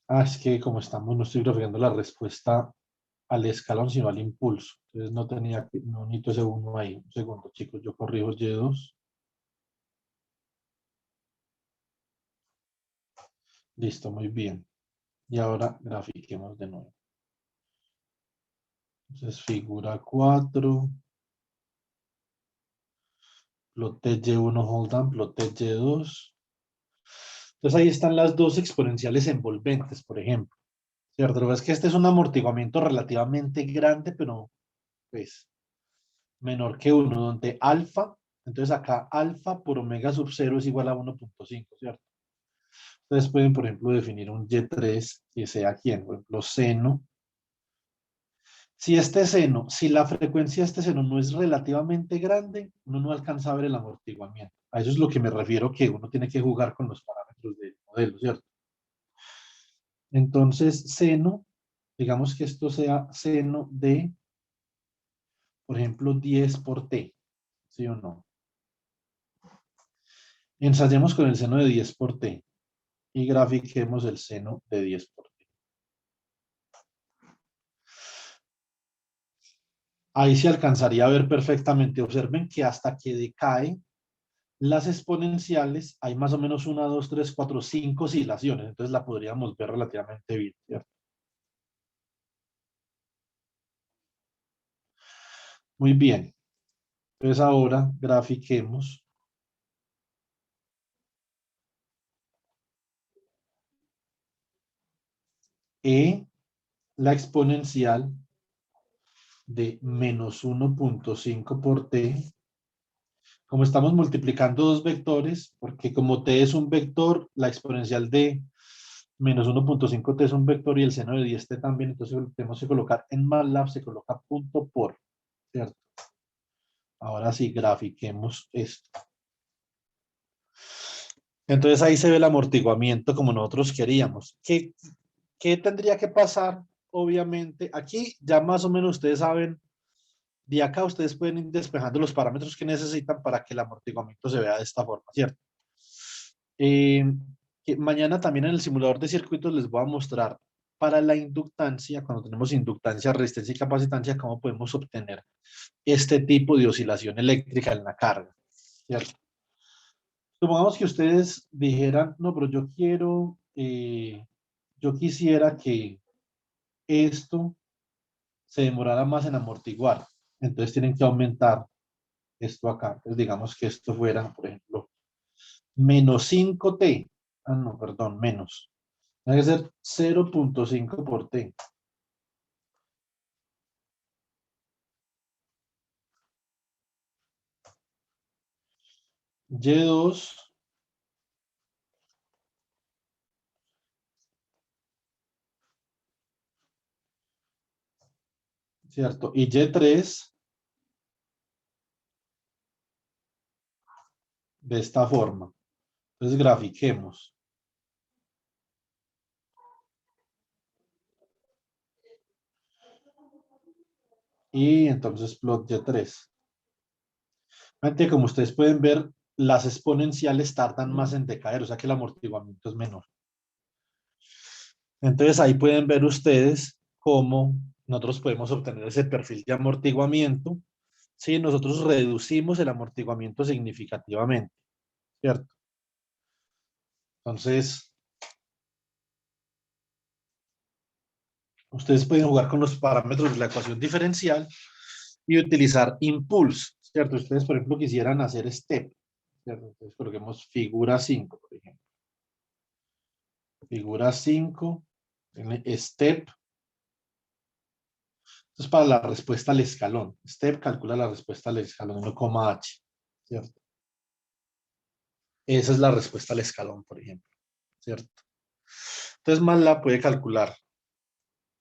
Es que como estamos, no estoy graficando la respuesta al escalón, sino al impulso. Entonces no tenía que, no necesito ese 1 ahí. Un segundo, chicos, yo corrijo Y2. Listo, muy bien. Y ahora grafiquemos de nuevo. Entonces figura 4. Ploté Y1 hold on, ploté Y2. Entonces ahí están las dos exponenciales envolventes, por ejemplo. ¿Cierto? Lo que es que este es un amortiguamiento relativamente grande, pero pues menor que 1, donde alfa, entonces acá alfa por omega sub 0 es igual a 1.5, ¿cierto? Entonces pueden, por ejemplo, definir un Y3 que sea quién, por ejemplo, seno. Si la frecuencia de este seno no es relativamente grande, uno no alcanza a ver el amortiguamiento. A eso es lo que me refiero, que uno tiene que jugar con los parámetros del modelo, ¿cierto? Entonces, seno, digamos que esto sea seno de, por ejemplo, 10 por t, ¿sí o no? Ensayemos con el seno de 10 por t y grafiquemos el seno de 10 por t. Ahí se alcanzaría a ver perfectamente. Observen que hasta que decae las exponenciales hay más o menos 1, 2, 3, 4, 5 oscilaciones. Entonces la podríamos ver relativamente bien, ¿cierto? Muy bien. Entonces ahora grafiquemos la exponencial de menos 1.5 por t. Como estamos multiplicando dos vectores, porque como t es un vector, la exponencial de menos 1.5 t es un vector y el seno de 10 t también, entonces tenemos que colocar en MATLAB, se coloca punto por, ¿cierto? Ahora sí, grafiquemos esto. Entonces ahí se ve el amortiguamiento como nosotros queríamos. ¿Qué tendría que pasar? Obviamente, aquí ya más o menos ustedes saben, de acá ustedes pueden ir despejando los parámetros que necesitan para que el amortiguamiento se vea de esta forma, ¿cierto? Eh, que mañana también en el simulador de circuitos les voy a mostrar para la inductancia, cuando tenemos inductancia, resistencia y capacitancia, cómo podemos obtener este tipo de oscilación eléctrica en la carga, ¿cierto? Supongamos que ustedes dijeran, no, pero yo quisiera que esto se demorara más en amortiguar. Entonces tienen que aumentar esto acá. Entonces digamos que esto fuera, por ejemplo, menos 5t. Ah, no, perdón, menos. Tiene que ser 0.5 por t. Y2, ¿cierto? Y Y3 de esta forma. Entonces grafiquemos. Y entonces plot Y3. Como ustedes pueden ver, las exponenciales tardan más en decaer, o sea que el amortiguamiento es menor. Entonces ahí pueden ver ustedes cómo nosotros podemos obtener ese perfil de amortiguamiento si nosotros reducimos el amortiguamiento significativamente, ¿cierto? Entonces, ustedes pueden jugar con los parámetros de la ecuación diferencial y utilizar impulse, ¿cierto? Ustedes, por ejemplo, quisieran hacer step, ¿cierto? Entonces, coloquemos figura 5, por ejemplo. Figura 5, step. Entonces, para la respuesta al escalón. Step calcula la respuesta al escalón 1,h. ¿cierto? Esa es la respuesta al escalón, por ejemplo, ¿cierto? Entonces, MATLAB puede calcular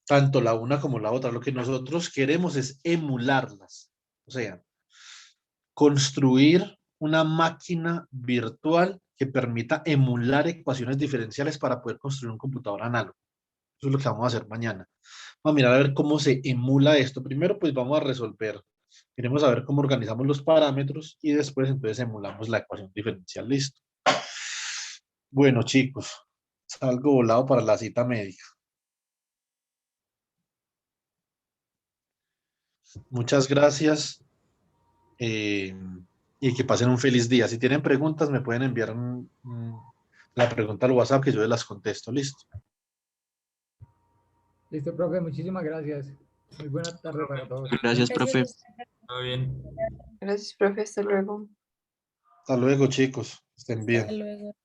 tanto la una como la otra. Lo que nosotros queremos es emularlas, o sea, construir una máquina virtual que permita emular ecuaciones diferenciales para poder construir un computador análogo. Eso es lo que vamos a hacer mañana. Vamos a mirar a ver cómo se emula esto. Primero, pues vamos a resolver. Queremos saber cómo organizamos los parámetros y después entonces emulamos la ecuación diferencial. Listo. Bueno, chicos, salgo volado para la cita médica. Muchas gracias y que pasen un feliz día. Si tienen preguntas, me pueden enviar la pregunta al WhatsApp que yo las contesto. Listo. Listo, profe, muchísimas gracias. Muy buena tarde para todos. Gracias, profe. Todo bien. Gracias, profe. Hasta luego. Hasta luego, chicos. Estén bien. Hasta luego.